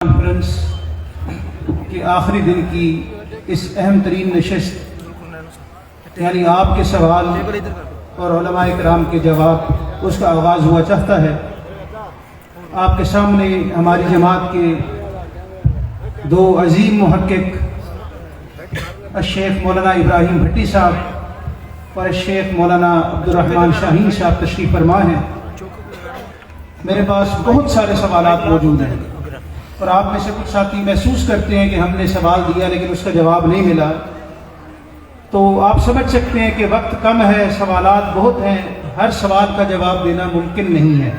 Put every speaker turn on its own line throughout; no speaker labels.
Conference کے آخری دن کی اس اہم ترین نشست یعنی آپ کے سوال اور علماء کرام کے جواب اس کا آغاز ہوا چاہتا ہے۔ آپ کے سامنے ہماری جماعت کے دو عظیم محقق الشیخ مولانا ابراہیم بھٹی صاحب اور الشیخ مولانا عبدالرحمن شاہین صاحب تشریف فرما ہیں۔ میرے پاس بہت سارے سوالات موجود ہیں اور آپ میں سے کچھ ساتھی محسوس کرتے ہیں کہ ہم نے سوال دیا لیکن اس کا جواب نہیں ملا، تو آپ سمجھ سکتے ہیں کہ وقت کم ہے، سوالات بہت ہیں، ہر سوال کا جواب دینا ممکن نہیں ہے۔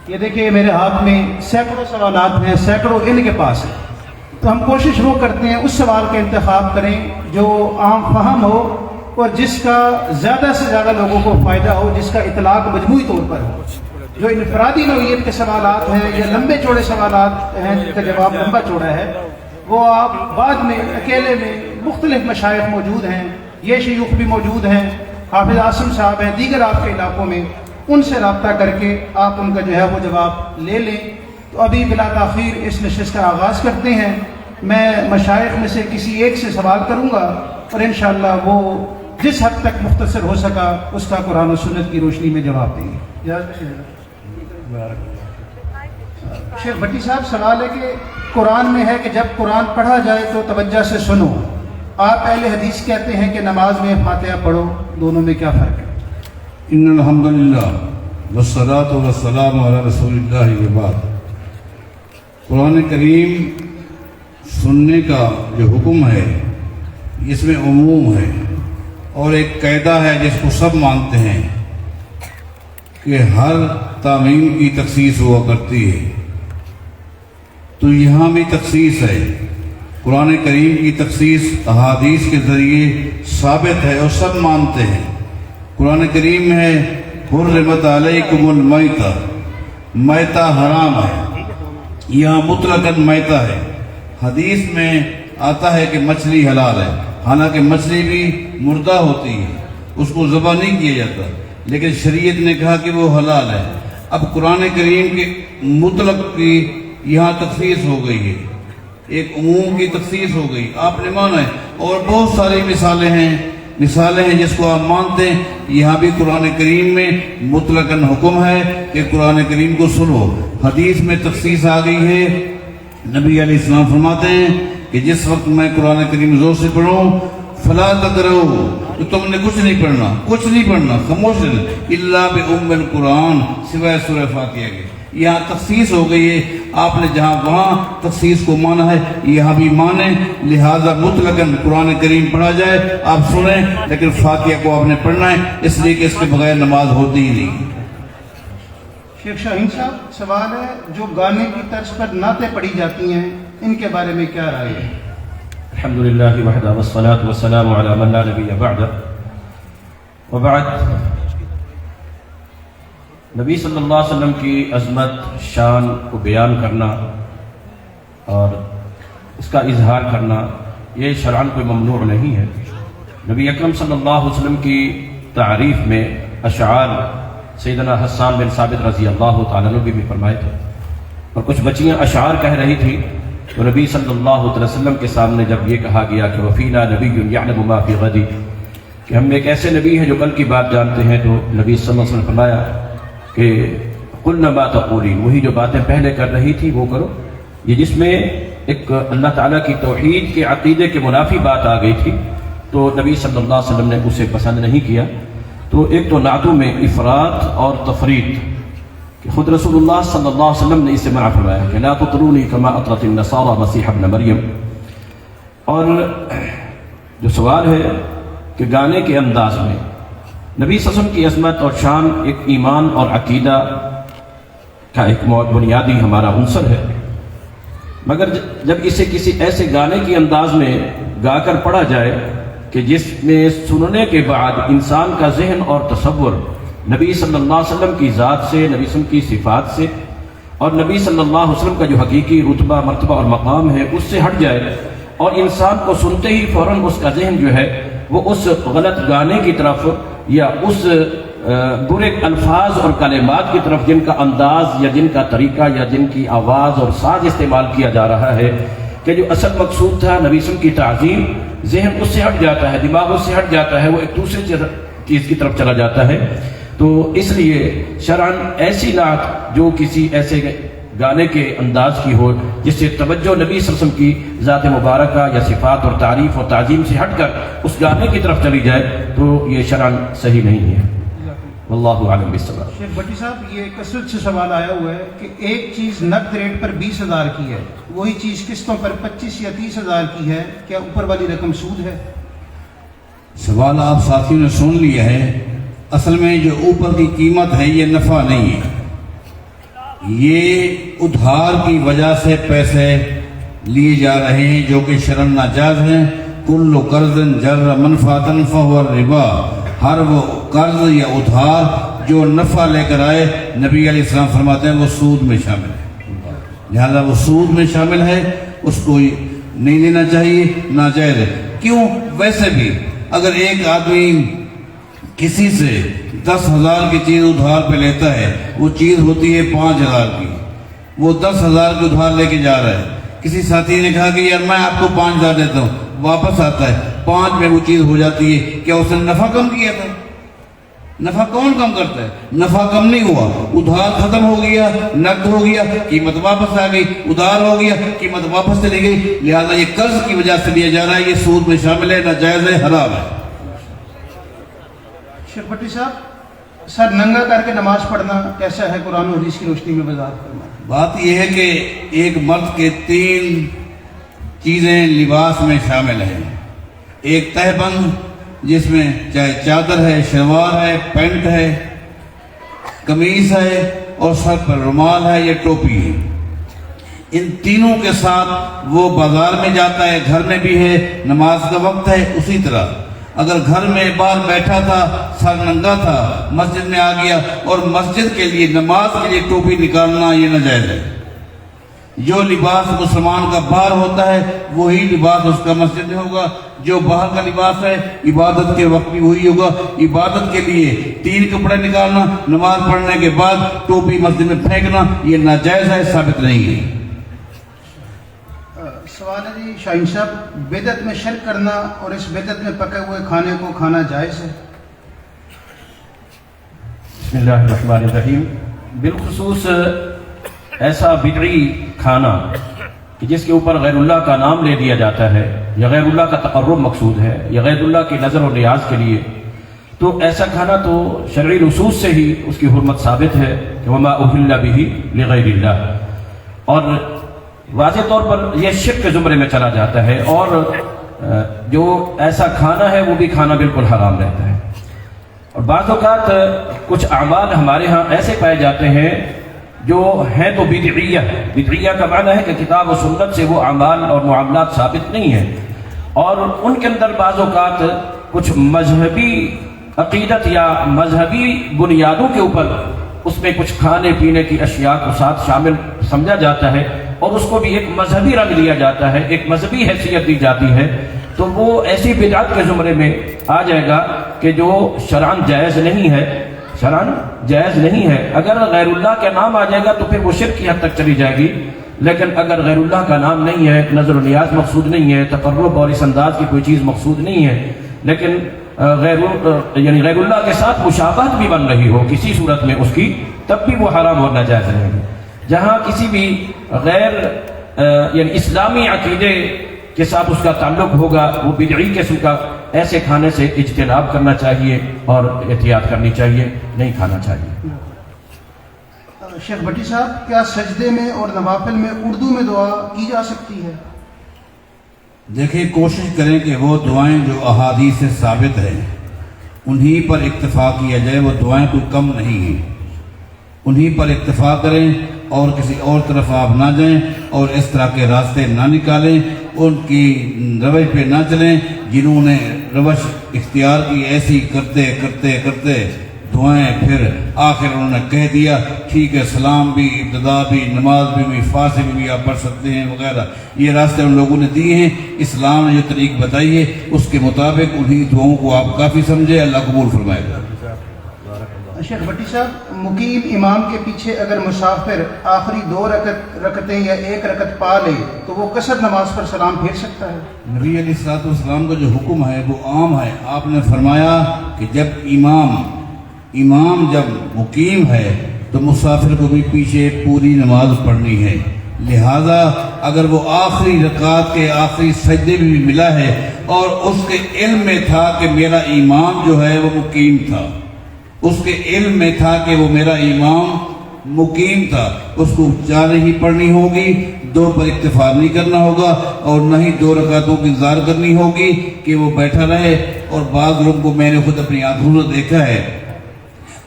یہ دیکھیں میرے ہاتھ میں سینکڑوں سوالات ہیں، سینکڑوں ان کے پاس ہیں، تو ہم کوشش وہ کرتے ہیں اس سوال کا انتخاب کریں جو عام فہم ہو اور جس کا زیادہ سے زیادہ لوگوں کو فائدہ ہو، جس کا اطلاق مجموعی طور پر ہو۔ جو انفرادی نوعیت کے سوالات ہیں یا لمبے چوڑے سوالات ہیں جن کا جواب لمبا چوڑا ہے، وہ آپ بعد میں اکیلے میں مختلف مشائخ موجود ہیں، یہ شیوخ بھی موجود ہیں، حافظ عاصم صاحب ہیں دیگر آپ کے علاقوں میں، ان سے رابطہ کر کے آپ ان کا جو ہے وہ جواب لے لیں۔ تو ابھی بلا تاخیر اس نشست کا آغاز کرتے ہیں۔ میں مشائخ میں سے کسی ایک سے سوال کروں گا اور انشاءاللہ وہ جس حد تک مختصر ہو سکا اس کا قرآن و سنت کی روشنی میں جواب دیں گے۔ شیخ بھٹی صاحب، سوال ہے کہ قرآن میں ہے کہ جب قرآن پڑھا جائے تو توجہ سے سنو، آپ اہل حدیث کہتے ہیں کہ نماز میں فاتحہ پڑھو، دونوں میں کیا فرق ہے؟
ان الحمدللہ والصلاۃ والسلام علی رسول اللہ وبعد۔ قرآن کریم سننے کا جو حکم ہے اس میں عموم ہے اور ایک قاعدہ ہے جس کو سب مانتے ہیں کہ ہر تعمیم کی تخصیص ہوا کرتی ہے، تو یہاں بھی تخصیص ہے۔ قرآن کریم کی تخصیص احادیث کے ذریعے ثابت ہے اور سب مانتے ہیں۔ قرآن کریم میں ہے حرمت علیکم المیتہ، میتہ حرام ہے، یہاں مطلقاً میتہ ہے۔ حدیث میں آتا ہے کہ مچھلی حلال ہے، حالانکہ مچھلی بھی مردہ ہوتی ہے، اس کو ذبح نہیں کیا جاتا، لیکن شریعت نے کہا کہ وہ حلال ہے۔ اب قرآن کریم کے مطلق کی یہاں تخصیص ہو گئی ہے، ایک عموم کی تخصیص ہو گئی، آپ نے مانا ہے۔ اور بہت ساری مثالیں ہیں جس کو آپ مانتے ہیں۔ یہاں بھی قرآن کریم میں مطلقاً حکم ہے کہ قرآن کریم کو سنو۔ حدیث میں تخصیص آ گئی ہے، نبی علیہ السلام فرماتے ہیں کہ جس وقت میں قرآن کریم زور سے پڑھوں فلا تقرؤ، تو تم نے کچھ نہیں پڑھنا، خاموش رہنا، الا بأم القرآن، سوائے سورہ فاتحہ کے۔ یہاں تخصیص ہو گئی ہے، آپ نے جہاں وہاں تخصیص کو مانا ہے یہاں بھی مانیں، لہذا مطلقاً قرآن کریم پڑھا جائے، آپ سنیں، لیکن فاتحہ کو آپ نے پڑھنا ہے، اس لیے کہ اس کے بغیر نماز ہوتی ہی نہیں۔
شیخ شاہین صاحب، سوال ہے جو گانے کی طرز پر نعتیں پڑھی جاتی ہیں ان کے بارے میں کیا رائے ہے؟
الحمدللہ وحدہ والصلاة والسلام علی من لا نبی بعدہ، وبعد۔ نبی صلی اللہ علیہ وسلم کی عظمت شان کو بیان کرنا اور اس کا اظہار کرنا یہ شرعاً کوئی ممنوع نہیں ہے۔ نبی اکرم صلی اللہ علیہ وسلم کی تعریف میں اشعار سیدنا حسان بن ثابت رضی اللہ تعالیٰ عنہ بھی فرمائے تھے، اور کچھ بچیاں اشعار کہہ رہی تھی، تو نبی صلی اللہ علیہ وسلم کے سامنے جب یہ کہا گیا کہ وفینا نبی یعلم ما فی غد، کہ ہم میں ایک ایسے نبی ہیں جو کل کی بات جانتے ہیں، تو نبی صلی اللہ علیہ وسلم نے فرمایا کہ قلنا ما تقولین، وہی جو باتیں پہلے کر رہی تھی وہ کرو۔ یہ جس میں ایک اللہ تعالیٰ کی توحید کے عقیدے کے منافی بات آ گئی تھی، تو نبی صلی اللہ علیہ وسلم نے اسے پسند نہیں کیا۔ تو ایک تو نعتوں میں افراط اور تفریط، کہ خود رسول اللہ صلی اللہ علیہ وسلم نے اسے منع فرمایا کہ لا تطرونی کما اطرت النصارى مسیح ابن مریم۔ اور جو سوال ہے کہ گانے کے انداز میں نبی صلی اللہ علیہ وسلم کی عظمت اور شان ایک ایمان اور عقیدہ کا ایک بنیادی ہمارا عنصر ہے، مگر جب اسے کسی ایسے گانے کے انداز میں گا کر پڑھا جائے کہ جس میں سننے کے بعد انسان کا ذہن اور تصور نبی صلی اللہ علیہ وسلم کی ذات سے، نبی صلی اللہ علیہ وسلم کی صفات سے اور نبی صلی اللہ علیہ وسلم کا جو حقیقی رتبہ، مرتبہ اور مقام ہے اس سے ہٹ جائے، اور انسان کو سنتے ہی فوراً اس کا ذہن جو ہے وہ اس غلط گانے کی طرف یا اس برے الفاظ اور کلمات کی طرف جن کا انداز یا جن کا طریقہ یا جن کی آواز اور ساز استعمال کیا جا رہا ہے کہ جو اصل مقصود تھا نبی صلی اللہ علیہ وسلم کی تعظیم، ذہن اس سے ہٹ جاتا ہے، دماغ اس سے ہٹ جاتا ہے، وہ ایک دوسرے چیز کی طرف چلا جاتا ہے۔ تو اس لیے شرعاً ایسی نعت جو کسی ایسے گانے کے انداز کی ہو جس سے توجہ نبی صلی اللہ علیہ وسلم کی ذات مبارکہ یا صفات اور تعریف اور تعظیم سے ہٹ کر اس گانے کی طرف چلی جائے تو یہ شرعاً صحیح نہیں ہے۔ واللہ اعلم بالصواب۔
شیخ بٹی صاحب، یہ کثرت سے سوال آیا ہوا ہے کہ ایک چیز نقد ریٹ پر 20,000 کی ہے، وہی چیز قسطوں پر 25 یا 30,000 کی ہے، کیا اوپر والی رقم سود ہے؟
سوال آپ ساتھیوں نے سن لیا ہے۔ اصل میں جو اوپر کی قیمت ہے یہ نفع نہیں ہے، یہ ادھار کی وجہ سے پیسے لیے جا رہے ہیں جو کہ شرعاً ناجائز ہیں۔ کل قرض جر منفعۃ فہو الربا، ہر وہ قرض یا ادھار جو نفع لے کر آئے نبی علیہ السلام فرماتے ہیں وہ سود میں شامل ہے، لہذا وہ سود میں شامل ہے، اس کو نہیں لینا چاہیے، ناجائز ہے۔ کیوں؟ ویسے بھی اگر ایک آدمی کسی سے 10,000 کی چیز ادھار پہ لیتا ہے، وہ چیز ہوتی ہے 5,000 کی، وہ 10,000 کی ادھار لے کے جا رہا ہے، کسی ساتھی نے کہا کہ یار میں آپ کو 5,000 دیتا ہوں، واپس آتا ہے 5 میں وہ چیز ہو جاتی ہے، کیا اس نے نفع کم کیا تھا؟ نفع کون کم کرتا ہے؟ نفع کم نہیں ہوا، ادھار ختم ہو گیا، نقد ہو گیا، قیمت واپس آ گئی، ادھار ہو گیا، قیمت واپس چلی گئی، لہذا یہ قرض کی وجہ سے لیا جا رہا ہے، یہ سود میں شامل ہے، ناجائز ہے، حرام ہے۔
شیخ بٹی صاحب، سر ننگا کر کے نماز پڑھنا کیسا ہے قرآن و حدیث کی روشنی میں وضاحت کرنا؟
بات یہ ہے کہ ایک مرد کے 3 چیزیں لباس میں شامل ہیں، ایک تہہ بند جس میں چاہے چادر ہے، شلوار ہے، پینٹ ہے، قمیص ہے اور سر پر رومال ہے یا ٹوپی ہے، ان تینوں کے ساتھ وہ بازار میں جاتا ہے، گھر میں بھی ہے، نماز کا وقت ہے، اسی طرح اگر گھر میں باہر بیٹھا تھا، سر ننگا تھا، مسجد میں آ گیا اور مسجد کے لیے نماز کے لیے ٹوپی نکالنا یہ ناجائز ہے۔ جو لباس مسلمان کا باہر ہوتا ہے وہی لباس اس کا مسجد میں ہوگا، جو باہر کا لباس ہے عبادت کے وقت بھی وہی ہوگا۔ عبادت کے لیے 3 کپڑے نکالنا، نماز پڑھنے کے بعد ٹوپی مسجد میں پھینکنا یہ ناجائز ہے، ثابت نہیں ہے۔
سوال ہے جی شاہین صاحب، بدعت میں شرک کرنا اور اس بدعت میں پکے ہوئے کھانے کو کھانا جائز ہے؟
بسم اللہ الرحمن الرحیم۔ بالخصوص ایسا بدعی کھانا کہ جس کے اوپر غیر اللہ کا نام لے دیا جاتا ہے یا غیر اللہ کا تقرب مقصود ہے یا غیر اللہ کی نظر و نیاز کے لیے، تو ایسا کھانا تو شرعی نصوص سے ہی اس کی حرمت ثابت ہے کہ وما اہل بہ لغیر اللہ، اور واضح طور پر یہ شرک کے زمرے میں چلا جاتا ہے، اور جو ایسا کھانا ہے وہ بھی کھانا بالکل حرام رہتا ہے۔ اور بعض اوقات کچھ اعمال ہمارے ہاں ایسے پائے جاتے ہیں جو ہیں تو بدعیہ ہے۔ بدعیہ کا معنی ہے کہ کتاب و سنت سے وہ اعمال اور معاملات ثابت نہیں ہیں، اور ان کے اندر بعض اوقات کچھ مذہبی عقیدت یا مذہبی بنیادوں کے اوپر اس میں کچھ کھانے پینے کی اشیاء کو ساتھ شامل سمجھا جاتا ہے اور اس کو بھی ایک مذہبی رنگ دیا جاتا ہے، ایک مذہبی حیثیت دی جاتی ہے، تو وہ ایسی بدعت کے زمرے میں آ جائے گا کہ جو شرعاً جائز نہیں ہے، شرعاً جائز نہیں ہے۔ اگر غیر اللہ کا نام آ جائے گا تو پھر وہ شرک کی حد تک چلی جائے گی، لیکن اگر غیر اللہ کا نام نہیں ہے، نظر و نیاز مقصود نہیں ہے، تقرب اور اس انداز کی کوئی چیز مقصود نہیں ہے، لیکن غیر اللہ کے ساتھ مشابہت بھی بن رہی ہو کسی صورت میں اس کی، تب بھی وہ حرام اور ناجائز رہے گی۔ جہاں کسی بھی غیر اسلامی عقیدے کے ساتھ اس کا تعلق ہوگا وہ بدعی قسم کا ایسے کھانے سے اجتناب کرنا چاہیے اور احتیاط کرنی چاہیے، نہیں کھانا چاہیے۔
شیخ بٹی صاحب، کیا سجدے میں اور نوافل میں اردو میں دعا کی جا سکتی ہے؟
دیکھیں، کوشش کریں کہ وہ دعائیں جو احادیث سے ثابت ہیں انہی پر اکتفا کیا جائے، وہ دعائیں کوئی کم نہیں ہیں، انہی پر اکتفا کریں اور کسی اور طرف آپ نہ جائیں اور اس طرح کے راستے نہ نکالیں، ان کی روش پہ نہ چلیں جنہوں نے روش اختیار کی، ایسی کرتے کرتے کرتے دعائیں پھر آخر انہوں نے کہہ دیا ٹھیک ہے سلام بھی، ابتدا بھی، نماز بھی، فاصل بھی آپ پڑھ سکتے ہیں وغیرہ، یہ راستے ان لوگوں نے دیے ہیں۔ اسلام نے جو طریق بتائی ہے اس کے مطابق انہی دعاؤں کو آپ کافی سمجھے، اللہ قبول فرمائے گا۔
شیخ بٹی صاحب، مقیم امام کے پیچھے اگر مسافر آخری 2 رکعتیں یا 1 رکعت پا لے تو وہ قصر نماز پر سلام پھیر سکتا ہے؟
نبی علیہ الصلوۃ والسلام کا جو حکم ہے وہ عام ہے. آپ نے فرمایا کہ جب امام جب مقیم ہے تو مسافر کو بھی پیچھے پوری نماز پڑھنی ہے. لہذا اگر وہ آخری رکعت کے آخری سجدے میں بھی ملا ہے اور اس کے علم میں تھا کہ میرا امام جو ہے وہ مقیم تھا، اس کے علم میں تھا کہ وہ میرا امام مقیم تھا، اس کو 4 ہی پڑھنی ہوگی، 2 پر اکتفا نہیں کرنا ہوگا اور نہ ہی 2 رکعتوں کی انتظار کرنی ہوگی کہ وہ بیٹھا رہے. اور بعض لوگوں کو میں نے خود اپنی آنکھوں سے دیکھا ہے،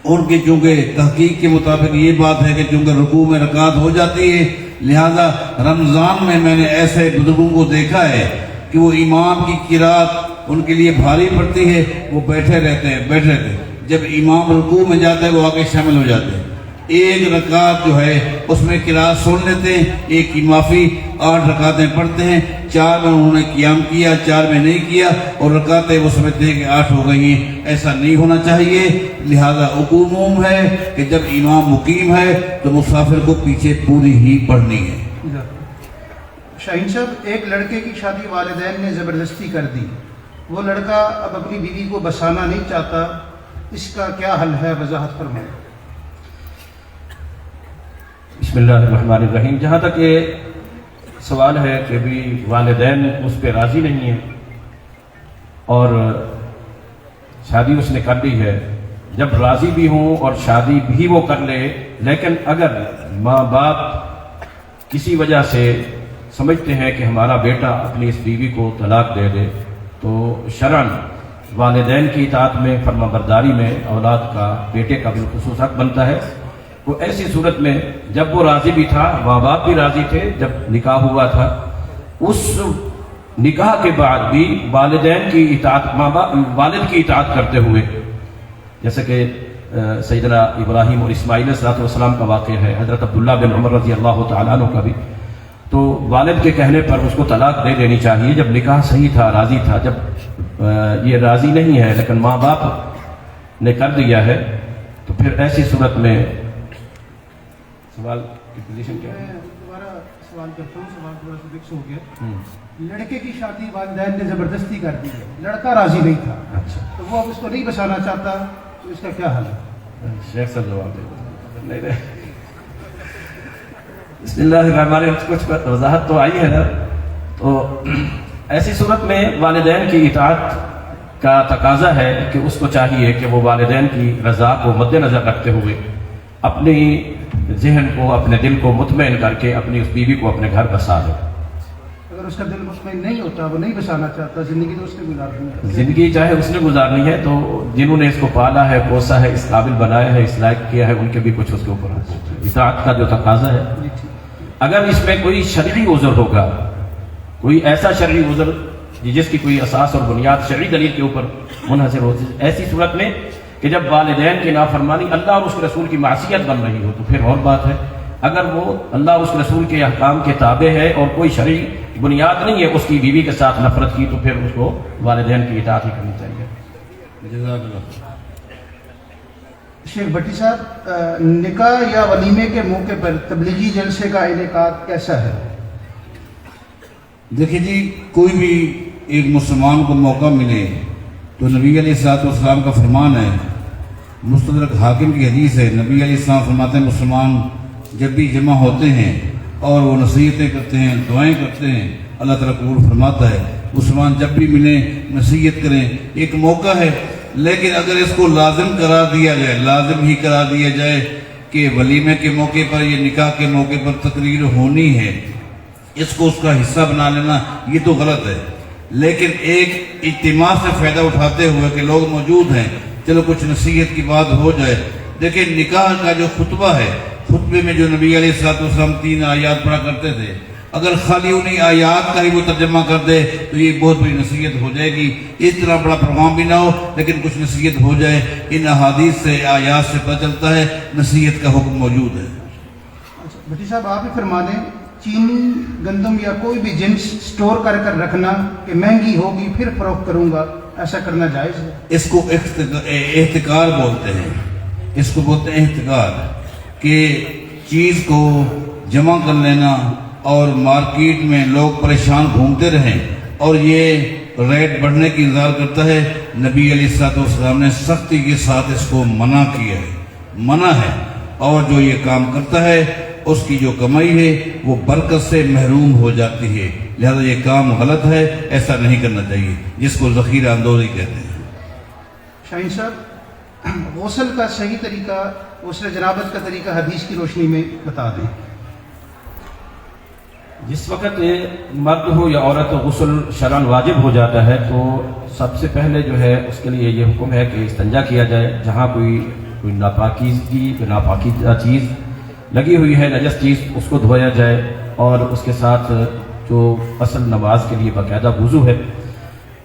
ان کی چونکہ تحقیق کے مطابق یہ بات ہے کہ چونکہ رکوع میں رکعت ہو جاتی ہے، لہذا رمضان میں نے ایسے بزرگوں کو دیکھا ہے کہ وہ امام کی قرات ان کے لیے بھاری پڑتی ہے، وہ بیٹھے رہتے ہیں. جب امام رکوع میں جاتا ہے وہ آگے شامل ہو جاتے ہیں. 1 رکعت جو ہے اس میں قرات سن لیتے ہیں، 1 کی معافی، 8 رکعتیں پڑھتے ہیں. 4 میں انہوں نے قیام کیا، 4 میں نہیں کیا اور رکعتیں وہ سمجھتے ہیں کہ 8 ہو گئی ہیں. ایسا نہیں ہونا چاہیے. لہذا عموم ہے کہ جب امام مقیم ہے تو مسافر کو پیچھے پوری ہی پڑھنی ہے.
شاہین صاحب، ایک لڑکے کی شادی والدین نے زبردستی کر دی، وہ لڑکا اب اپنی بیوی کو بسانا نہیں چاہتا، اس کا کیا حل ہے؟ وضاحت فرمائیں.
بسم اللہ الرحمن الرحیم. جہاں تک یہ سوال ہے کہ بھی والدین اس پہ راضی نہیں ہیں اور شادی اس نے کر لی ہے، جب راضی بھی ہوں اور شادی بھی وہ کر لے، لیکن اگر ماں باپ کسی وجہ سے سمجھتے ہیں کہ ہمارا بیٹا اپنی اس بیوی کو طلاق دے دے، تو شرعاً والدین کی اطاعت میں، فرما برداری میں اولاد کا، بیٹے کا بالخصوص حق بنتا ہے. وہ ایسی صورت میں جب وہ راضی بھی تھا، ماں باپ بھی راضی تھے، جب نکاح ہوا تھا، اس نکاح کے بعد بھی والدین کی اطاعت، والد کی اطاعت کرتے ہوئے، جیسے کہ سیدنا ابراہیم اور اسماعیل علیہ السلام کا واقعہ ہے، حضرت عبداللہ بن عمر رضی اللہ تعالیٰ عنہ کا بھی، تو والد کے کہنے پر اس کو طلاق دے دینی چاہیے جب نکاح صحیح تھا، راضی تھا. جب یہ راضی نہیں ہے لیکن ماں باپ نے کر دیا ہے تو پھر ایسی صورت میں سوال کی پوزیشن کیا ہے؟
میں دوبارہ سوال کرتا ہوں، سوال تھوڑا سا فکس ہو گیا. لڑکے کی شادی والدین نے زبردستی کر دی ہے، لڑکا راضی نہیں تھا،
اچھا،
تو وہ اب اس کو نہیں بسانا چاہتا، تو اس کا کیا حل ہے؟
شیخ صاحب جواب دے نہیں رہے. بسم اللہ الرحمن الرحیم. کچھ وضاحت تو آئی ہے نا. تو ایسی صورت میں والدین کی اطاعت کا تقاضا ہے کہ اس کو چاہیے کہ وہ والدین کی رضا کو مد نظر رکھتے ہوئے اپنی ذہن کو، اپنے دل کو مطمئن کر کے اپنی اس بیوی کو اپنے گھر بسا دے.
اگر اس کا دل مطمئن نہیں ہوتا، وہ نہیں بسانا چاہتا، زندگی تو اس نے گزارنی ہے،
زندگی چاہے اس نے گزارنی ہے، تو جنہوں نے اس کو پالا ہے، پوسا ہے، اس قابل بنایا ہے، اس لائق کیا ہے، ان کے بھی کچھ اس کے اوپر اطاعت کا جو تقاضا ہے. اگر اس میں کوئی شرعی عذر ہوگا، کوئی ایسا شرعی عذر جس کی کوئی اساس اور بنیاد شرعی دلیل کے اوپر منحصر ہو، ایسی صورت میں کہ جب والدین کی نافرمانی اللہ اور اس کے رسول کی معصیت بن رہی ہو تو پھر اور بات ہے. اگر وہ اللہ اور اس کے رسول کے احکام کے تابع ہے اور کوئی شرعی بنیاد نہیں ہے اس کی بیوی کے ساتھ نفرت کی، تو پھر اس کو والدین کی اطاعت ہی کرنی چاہیے.
جزاک اللہ.
شیخ بٹی صاحب، نکاح یا ولیمے کے موقع پر تبلیغی جلسے کا انعقاد کیسا ہے؟
دیکھیے جی، کوئی بھی ایک مسلمان کو موقع ملے تو نبی علیہ الصلوۃ والسلام کا فرمان ہے، مستدرک حاکم کی حدیث ہے، نبی علیہ السلام فرماتے ہیں مسلمان جب بھی جمع ہوتے ہیں اور وہ نصیحتیں کرتے ہیں، دعائیں کرتے ہیں، اللہ تعالیٰ قبول فرماتا ہے. مسلمان جب بھی ملیں نصیحت کریں، ایک موقع ہے. لیکن اگر اس کو لازم قرار دیا جائے، لازم ہی قرار دیا جائے کہ ولیمے کے موقع پر یا نکاح کے موقع پر تقریر ہونی ہے، اس کو اس کا حصہ بنا لینا، یہ تو غلط ہے. لیکن ایک اجتماع سے فائدہ اٹھاتے ہوئے کہ لوگ موجود ہیں، چلو کچھ نصیحت کی بات ہو جائے. دیکھیں نکاح کا جو خطبہ ہے، خطبے میں جو نبی علیہ الصلوۃ والسلام 3 آیات پڑھا کرتے تھے، اگر خالی انہیں آیات کا ہی وہ ترجمہ کر دے تو یہ بہت بڑی نصیحت ہو جائے گی. اس طرح بڑا پروگرام بھی نہ ہو لیکن کچھ نصیحت ہو جائے. ان احادیث سے، آیات سے پتہ چلتا ہے نصیحت کا حکم موجود ہے.
بھٹی صاحب آپ ہی فرما دیں، چینی، گندم یا کوئی بھی جنس سٹور کر رکھنا کہ مہنگی ہوگی پھر فروخت کروں گا، ایسا کرنا جائز ہے؟
اس کو احتکار بولتے ہیں. اس کو بولتے ہیں احتکار، کہ چیز کو جمع کر لینا اور مارکیٹ میں لوگ پریشان گھومتے رہیں اور یہ ریٹ بڑھنے کی انتظار کرتا ہے۔ نبی علیہ الصلوۃ والسلام نے سختی کے ساتھ اس کو منع کیا ہے، منع ہے، اور جو یہ کام کرتا ہے اس کی جو کمائی ہے وہ برکت سے محروم ہو جاتی ہے، لہذا یہ کام غلط ہے، ایسا نہیں کرنا چاہیے، جس کو ذخیرہ اندوزی کہتے ہیں۔
شاہین صاحب، غسل کا صحیح طریقہ، غسل جنابت کا طریقہ حدیث کی روشنی میں بتا دیں۔
جس وقت مرد ہو یا عورت غسل شرعاً واجب ہو جاتا ہے تو سب سے پہلے جو ہے اس کے لیے یہ حکم ہے کہ استنجا کیا جائے، جہاں کوئی ناپاکیزگی، ناپاکیزہ چیز لگی ہوئی ہے، نجس چیز، اس کو دھویا جائے، اور اس کے ساتھ جو اصل نماز کے لیے باقاعدہ وضو ہے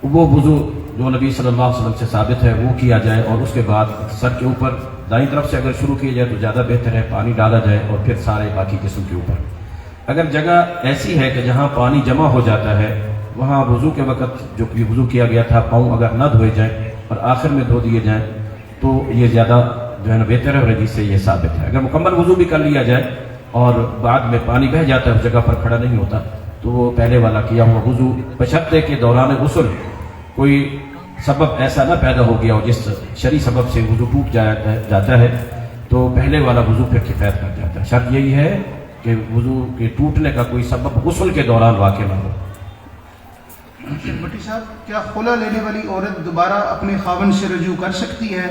وہ وضو جو نبی صلی اللہ علیہ وسلم سے ثابت ہے وہ کیا جائے، اور اس کے بعد سر کے اوپر دائیں طرف سے اگر شروع کیا جائے تو زیادہ بہتر ہے، پانی ڈالا جائے اور پھر سارے باقی جسم کے اوپر۔ اگر جگہ ایسی ہے کہ جہاں پانی جمع ہو جاتا ہے وہاں وضو کے وقت جو وضو کیا گیا تھا پاؤں اگر نہ دھوئے جائیں اور آخر میں دھو دیے جائیں تو یہ زیادہ جو ہے نا بہتر ہے، اور حدیث سے یہ ثابت ہے۔ اگر مکمل وضو بھی کر لیا جائے اور بعد میں پانی بہہ جاتا ہے، اس جگہ پر کھڑا نہیں ہوتا، تو وہ پہلے والا کیا ہوا وضو، بشرطے کے دوران غسل کوئی سبب ایسا نہ پیدا ہو گیا ہو جس شرعی سبب سے وضو ٹوٹ جاتا ہے، تو پہلے والا وضو پھر کفایت کر جاتا ہے۔ شرط یہی ہے کہ وضو کے ٹوٹنے کا کوئی سبب غسل کے دوران واقع نہ ہو۔
بھٹی صاحب، کیا خلا لینے والی عورت دوبارہ اپنے خاوند سے رجوع کر سکتی ہے؟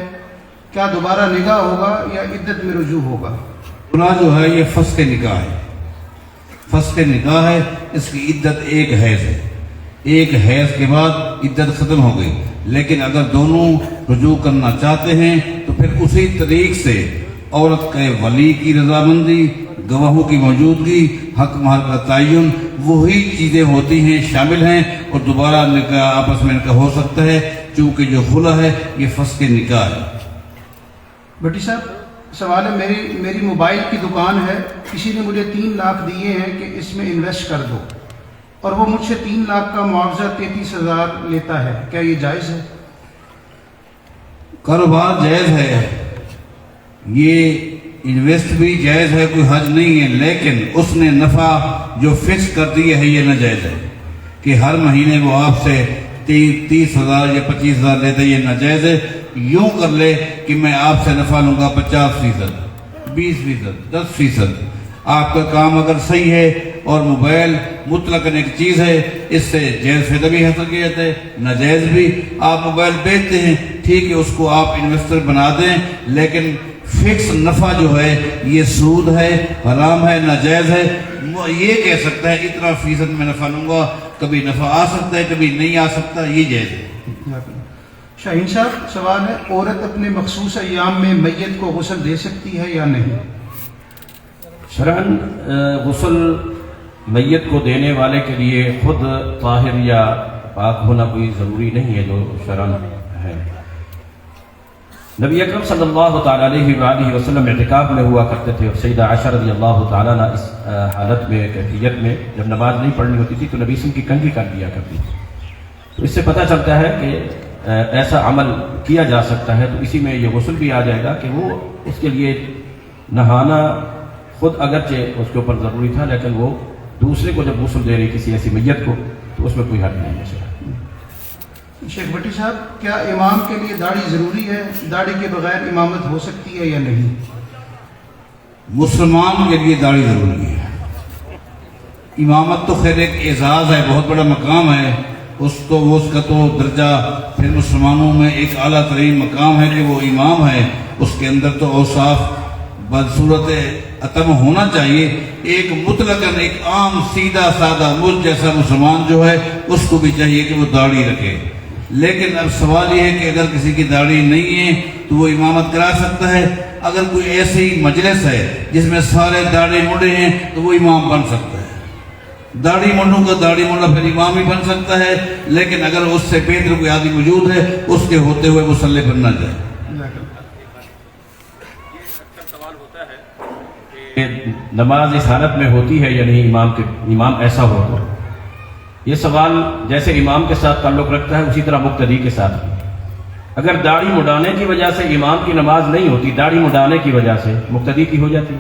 کیا دوبارہ نکاح ہوگا یا عدت میں رجوع ہوگا؟
خلا جو ہے یہ فسخ نکاح ہے، فسخ نکاح ہے، اس کی عدت ایک حیض ہے، ایک حیض کے بعد عدت ختم ہو گئی، لیکن اگر دونوں رجوع کرنا چاہتے ہیں تو پھر اسی طریق سے عورت کے ولی کی رضامندی، گواہوں کی موجودگی، حق مہر کا تعین، وہی چیزیں ہوتی ہیں، شامل ہیں، اور دوبارہ نکاح آپس میں نکاح ہو سکتا ہے، چونکہ جو خلا ہے یہ فسخ نکاح ہے۔
بھٹی صاحب، سوال ہے، میری موبائل کی دکان ہے، کسی نے مجھے 3 لاکھ دیے ہیں کہ اس میں انویسٹ کر دو، اور وہ مجھ سے 3 لاکھ کا معاوضہ 33,000 لیتا ہے، کیا یہ جائز ہے؟
کاروبار جائز ہے، یہ انویسٹ بھی جائز ہے، کوئی حج نہیں ہے، لیکن اس نے نفع جو فکس کر دیا ہے یہ ناجائز ہے، کہ ہر مہینے وہ آپ سے 30,000 یا 25,000 لیتے، یہ ناجائز ہے۔ یوں کر لے کہ میں آپ سے نفع لوں گا 50%، 20%، 10%، آپ کا کام اگر صحیح ہے اور موبائل مطلقاً ایک چیز ہے، اس سے جائز فائدہ بھی حاصل کیا جاتا ہے، ناجائز بھی۔ آپ موبائل بیچتے ہیں، ٹھیک ہے، اس کو آپ انویسٹر بنا دیں، لیکن فکس نفع جو ہے یہ سود ہے، حرام ہے، ناجائز ہے۔ یہ کہہ سکتا ہے اتنا فیصد میں نفع لوں گا، کبھی نفع آ سکتا ہے کبھی نہیں آ سکتا، یہ جائز ہے۔
شاہین صاحب، سوال ہے، عورت اپنے مخصوص ایام میں میت کو غسل دے سکتی ہے یا نہیں؟
شرعاً غسل میت کو دینے والے کے لیے خود طاہر یا پاک ہونا کوئی ضروری نہیں ہے، جو شرعاً ہے۔ نبی اکرم صلی اللہ تعالیٰ علیہ وآلہ وسلم اعتکاف میں ہوا کرتے تھے، اور سیدہ عائشہ رضی اللہ تعالیٰ عنہ اس حالت میں، کیفیت میں، جب نماز نہیں پڑھنی ہوتی تھی تو نبی وسلم کی کنگھی کر دیا کرتی تھی۔ تو اس سے پتہ چلتا ہے کہ ایسا عمل کیا جا سکتا ہے، تو اسی میں یہ غسل بھی آ جائے گا کہ وہ اس کے لیے نہانا خود اگرچہ اس کے اوپر ضروری تھا، لیکن وہ دوسرے کو جب غسل دے رہی کسی ایسی میت کو تو اس میں کوئی حرج نہیں ہے۔
شیخ بھٹی صاحب، کیا امام کے لیے داڑھی ضروری ہے؟ داڑھی کے بغیر امامت ہو سکتی ہے یا نہیں؟
مسلمان کے لیے داڑھی ضروری ہے۔ امامت تو خیر ایک اعزاز ہے، بہت بڑا مقام ہے، اس کا تو درجہ پھر مسلمانوں میں ایک اعلیٰ ترین مقام ہے کہ وہ امام ہے، اس کے اندر تو اوصاف بدصورت اتم ہونا چاہیے۔ ایک مطلقاً ایک عام سیدھا سادہ مجھ جیسا مسلمان جو ہے اس کو بھی چاہیے کہ وہ داڑھی رکھے، لیکن اب سوال یہ ہے کہ اگر کسی کی داڑھی نہیں ہے تو وہ امامت کرا سکتا ہے۔ اگر کوئی ایسی مجلس ہے جس میں سارے داڑھی منڈے ہیں تو وہ امام بن سکتا ہے، داڑھی منڈوں کا داڑھی منڈا پھر امام ہی بن سکتا ہے، لیکن اگر اس سے بہتر کوئی آدمی موجود ہے اس کے ہوتے ہوئے مصلی پر نہ جائے۔
نماز اس حالت میں ہوتی ہے یا نہیں، امام ایسا ہو تو یہ سوال جیسے امام کے ساتھ تعلق رکھتا ہے اسی طرح مقتدی کے ساتھ بھی۔ اگر داڑھی مڈانے کی وجہ سے امام کی نماز نہیں ہوتی، داڑھی مڈانے کی وجہ سے مقتدی کی ہو جاتی؟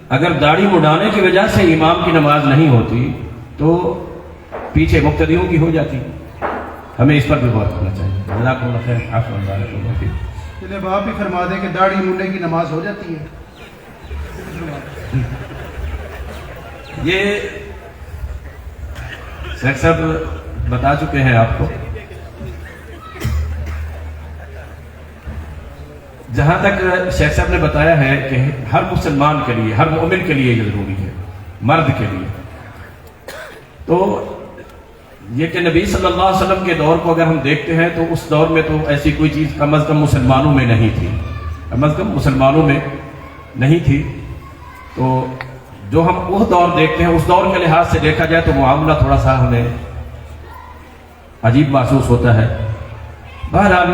اگر داڑھی مڈانے کی وجہ سے امام کی نماز نہیں ہوتی تو پیچھے مقتدیوں کی ہو جاتی۔ ہمیں اس پر بھی غور کرنا چاہیے۔ جزاکم اللہ خیر۔ عفو بارک اللہ فیک۔
چلے اب آپ ہی فرما دیں کہ داڑھی منڈے کی نماز ہو جاتی ہے؟
یہ شیخ صاحب بتا چکے ہیں آپ کو۔ جہاں تک شیخ صاحب نے بتایا ہے کہ ہر مسلمان کے لیے، ہر مومن کے لیے یہ ضروری ہے، مرد کے لیے، تو یہ کہ نبی صلی اللہ علیہ وسلم کے دور کو اگر ہم دیکھتے ہیں تو اس دور میں تو ایسی کوئی چیز کم از کم مسلمانوں میں نہیں تھی، کم از کم مسلمانوں میں نہیں تھی۔ تو جو ہم وہ دور دیکھتے ہیں، اس دور کے لحاظ سے دیکھا جائے تو معاملہ تھوڑا سا ہمیں عجیب محسوس ہوتا ہے۔ بہرحال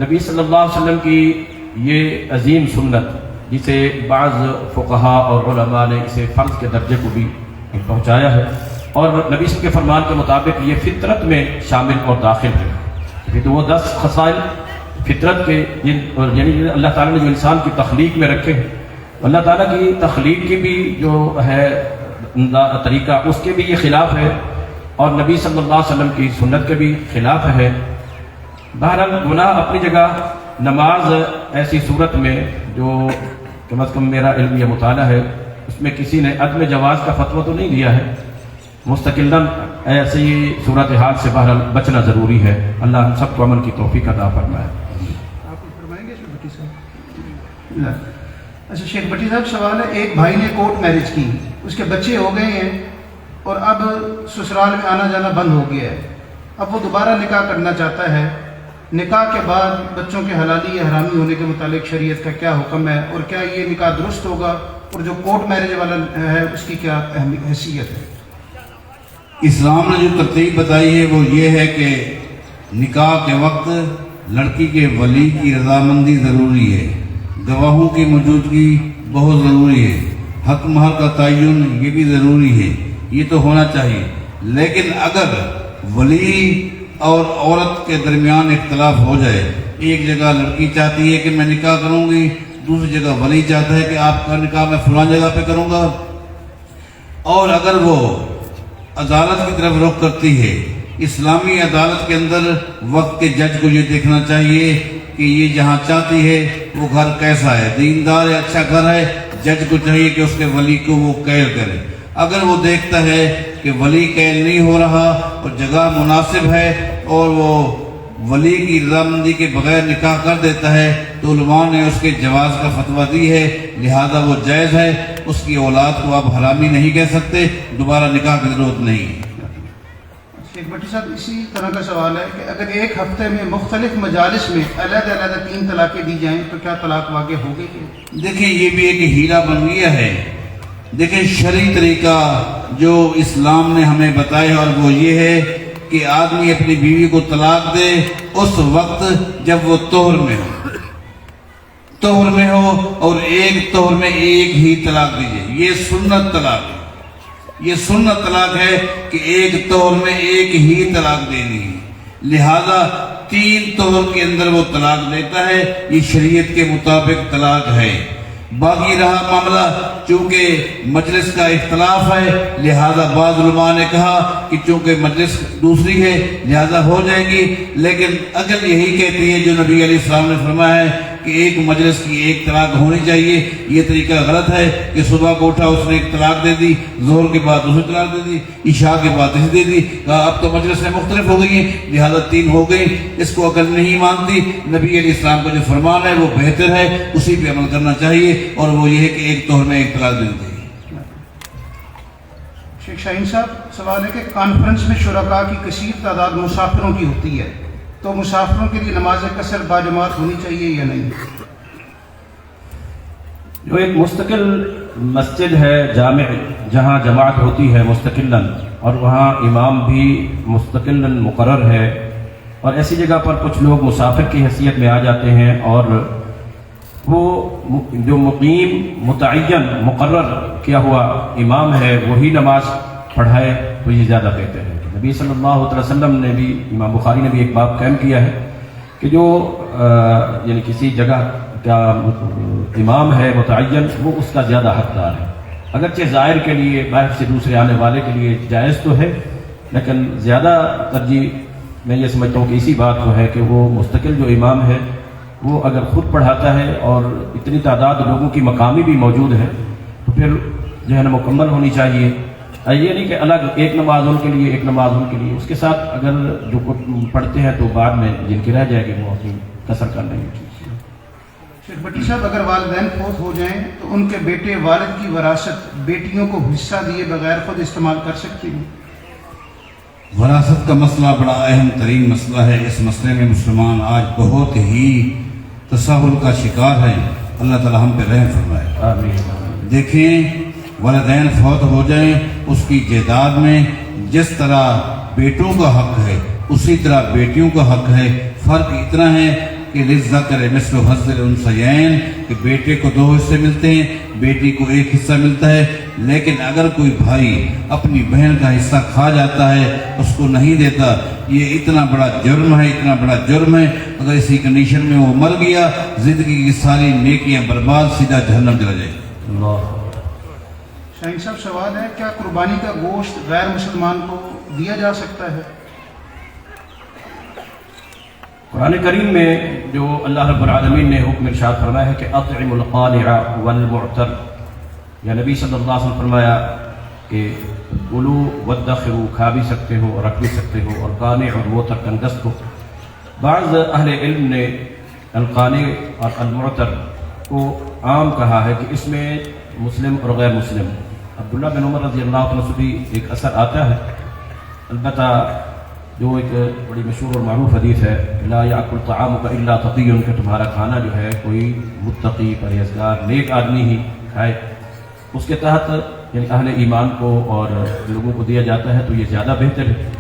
نبی صلی اللہ علیہ وسلم کی یہ عظیم سنت، جسے بعض فقہا اور علماء نے اسے فرض کے درجے کو بھی پہنچایا ہے، اور نبی صلی کے فرمان کے مطابق یہ فطرت میں شامل اور داخل ہے۔ تو وہ 10 خصائل فطرت کے، یعنی اللہ تعالیٰ نے جو انسان کی تخلیق میں رکھے ہیں، اللہ تعالیٰ کی تخلیق کی بھی جو ہے طریقہ، اس کے بھی یہ خلاف ہے، اور نبی صلی اللہ علیہ وسلم کی سنت کے بھی خلاف ہے۔ بہرحال گناہ اپنی جگہ، نماز ایسی صورت میں جو کم از کم میرا علم یا مطالعہ ہے، اس میں کسی نے عدم جواز کا فتویٰ تو نہیں دیا ہے، مستقلاً ایسی صورتحال سے بہرحال بچنا ضروری ہے۔ اللہ ہم سب کو عمل کی توفیق عطا فرمائے۔
آپ کچھ فرمائیں گے شیخ بھٹی صاحب؟ اچھا شیخ بھٹی صاحب، سوال ہے، ایک بھائی نے کورٹ میرج کی، اس کے بچے ہو گئے ہیں اور اب سسرال میں آنا جانا بند ہو گیا ہے، اب وہ دوبارہ نکاح کرنا چاہتا ہے، نکاح کے بعد بچوں کے حلالی یا حرامی ہونے کے متعلق شریعت کا کیا حکم ہے، اور کیا یہ نکاح درست ہوگا، اور جو کورٹ میرج والا ہے اس کی کیا حیثیت ہے؟
اسلام نے جو ترتیب بتائی ہے وہ یہ ہے کہ نکاح کے وقت لڑکی کے ولی کی رضامندی ضروری ہے، گواہوں کی موجودگی بہت ضروری ہے، حق مہر کا تعین یہ بھی ضروری ہے، یہ تو ہونا چاہیے۔ لیکن اگر ولی اور عورت کے درمیان اختلاف ہو جائے، ایک جگہ لڑکی چاہتی ہے کہ میں نکاح کروں گی، دوسری جگہ ولی چاہتا ہے کہ آپ کا نکاح میں فلاں جگہ پہ کروں گا، اور اگر وہ عدالت کی طرف رخ کرتی ہے، اسلامی عدالت کے اندر وقت کے جج کو یہ دیکھنا چاہیے کہ یہ جہاں چاہتی ہے وہ گھر کیسا ہے، دیندار ہے، اچھا گھر ہے، جج کو چاہیے کہ اس کے ولی کو وہ قید کرے۔ اگر وہ دیکھتا ہے کہ ولی قید نہیں ہو رہا اور جگہ مناسب ہے اور وہ ولی کی رضامندی کے بغیر نکاح کر دیتا ہے، تو علماء نے اس کے جواز کا فتویٰ دی ہے، لہذا وہ جائز ہے، اس کی اولاد کو آپ حرامی نہیں کہہ سکتے، دوبارہ نکاح کی ضرورت نہیں ہے۔
شیخ بھٹی صاحب، اسی طرح کا سوال ہے کہ اگر ایک ہفتے میں مختلف مجالس میں علیحدہ 3 طلاقیں دی جائیں تو کیا طلاق واقع ہوگی؟
دیکھیں یہ بھی ایک ہیرا بن گیا ہے۔ دیکھیں شرعی طریقہ جو اسلام نے ہمیں بتایا اور وہ یہ ہے کہ آدمی اپنی بیوی کو طلاق دے اس وقت جب وہ طہر میں ہو اور ایک طہر میں ایک ہی طلاق دیجیے، یہ سنت طلاق ہے، یہ سنت طلاق ہے کہ ایک طہر میں ایک ہی طلاق دینی ہے، لہذا 3 طہر کے اندر وہ طلاق دیتا ہے، یہ شریعت کے مطابق طلاق ہے۔ باقی رہا معاملہ چونکہ مجلس کا اختلاف ہے، لہذا بعض علماء نے کہا کہ چونکہ مجلس دوسری ہے لہذا ہو جائے گی، لیکن عقل یہی کہتی ہے جو نبی علیہ السلام نے فرمایا ہے کہ ایک مجلس کی ایک طلاق ہونی چاہیے۔ یہ طریقہ غلط ہے کہ صبح کو اٹھا اس نے ایک طلاق دے دی، ظہر کے بعد دوسری طلاق دے دی، عشاء کے بعد تیسری دے دی، کہا اب تو مجلس میں مختلف ہو گئی ہیں لہذا 3 ہو گئی۔ اس کو عقل نہیں مانتی، نبی علیہ السلام کا جو فرمان ہے وہ بہتر ہے، اسی پہ عمل کرنا چاہیے، اور وہ یہ ہے کہ ایک طہر میں ایک طلاق دے دی۔
شیخ شاہین صاحب، سوال ہے کہ کانفرنس میں شرکاء کی کثیر تعداد مسافروں کی ہوتی ہے، تو مسافروں کے لیے نماز قصر باجماعت ہونی چاہیے یا نہیں؟
جو ایک مستقل مسجد ہے، جامع، جہاں جماعت ہوتی ہے مستقلاً، اور وہاں امام بھی مستقلاً مقرر ہے، اور ایسی جگہ پر کچھ لوگ مسافر کی حیثیت میں آ جاتے ہیں، اور وہ جو مقیم متعین مقرر کیا ہوا امام ہے وہی نماز پڑھائے تو یہ زیادہ بہتر ہے. نبی صلی اللہ علیہ وسلم نے بھی، امام بخاری نے بھی ایک باب قائم کیا ہے کہ جو یعنی کسی جگہ کا امام ہے متعین، وہ اس کا زیادہ حقدار ہے. اگرچہ ظاہر کے لیے، باہر سے دوسرے آنے والے کے لیے جائز تو ہے، لیکن زیادہ ترجیح میں یہ سمجھتا ہوں کہ اسی بات کو ہے کہ وہ مستقل جو امام ہے وہ اگر خود پڑھاتا ہے اور اتنی تعداد لوگوں کی مقامی بھی موجود ہے تو پھر جو ہے نا مکمل ہونی چاہیے. یہ نہیں کہ الگ ایک نماز ان کے لیے، ایک نماز ان کے لیے. اس کے ساتھ اگر جو پڑھتے ہیں تو بعد میں جن کی رہ جائے گی وہ اپنی کثر کر لیں گے.
شیخ بھٹی صاحب، اگر والدین فوت ہو جائیں تو ان کے بیٹے والد کی وراثت بیٹیوں کو حصہ دیے بغیر خود استعمال کر سکتے ہیں؟
وراثت کا مسئلہ بڑا اہم ترین مسئلہ ہے. اس مسئلے میں مسلمان آج بہت ہی تساہل کا شکار ہیں. اللہ تعالی ہم پہ رحم فرمائے.
آمین.
دیکھیں، والدین فوت ہو جائیں، اس کی جائیداد میں جس طرح بیٹوں کا حق ہے اسی طرح بیٹیوں کا حق ہے. فرق اتنا ہے کہ للذکر مثل حظ الانثیین، کہ بیٹے کو 2 حصے ملتے ہیں، بیٹی کو 1 حصہ ملتا ہے. لیکن اگر کوئی بھائی اپنی بہن کا حصہ کھا جاتا ہے، اس کو نہیں دیتا، یہ اتنا بڑا جرم ہے، اتنا بڑا جرم ہے. اگر اسی کنڈیشن میں وہ مر گیا، زندگی کی ساری نیکیاں برباد، سیدھا جہنم چلا جائے.
اللہ.
شاہین صاحب، سوال ہے، کیا قربانی کا گوشت غیر مسلمان کو دیا جا سکتا ہے؟
قرآن کریم میں جو اللہ رب العالمین نے حکم ارشاد فرمایا ہے کہ اطعم القانع والمعتر، یا نبی صلی اللہ علیہ وسلم فرمایا کہ کلو وادخروا، کھا بھی سکتے ہو اور رکھ بھی سکتے ہو، اور قانع اور معتر تندرست ہو. بعض اہل علم نے القانع اور المعتر کو عام کہا ہے کہ اس میں مسلم اور غیر مسلم. عبداللہ بن عمر رضی اللہ عنہ سے بھی ایک اثر آتا ہے. البتہ جو ایک بڑی مشہور اور معروف حدیث ہے، لا یاکل طعامک الا تقی، کہ تمہارا کھانا جو ہے کوئی متقی، پرہیزگار، نیک آدمی ہی کھائے. اس کے تحت یعنی اہل ایمان کو اور لوگوں کو دیا جاتا ہے تو یہ زیادہ بہتر ہے.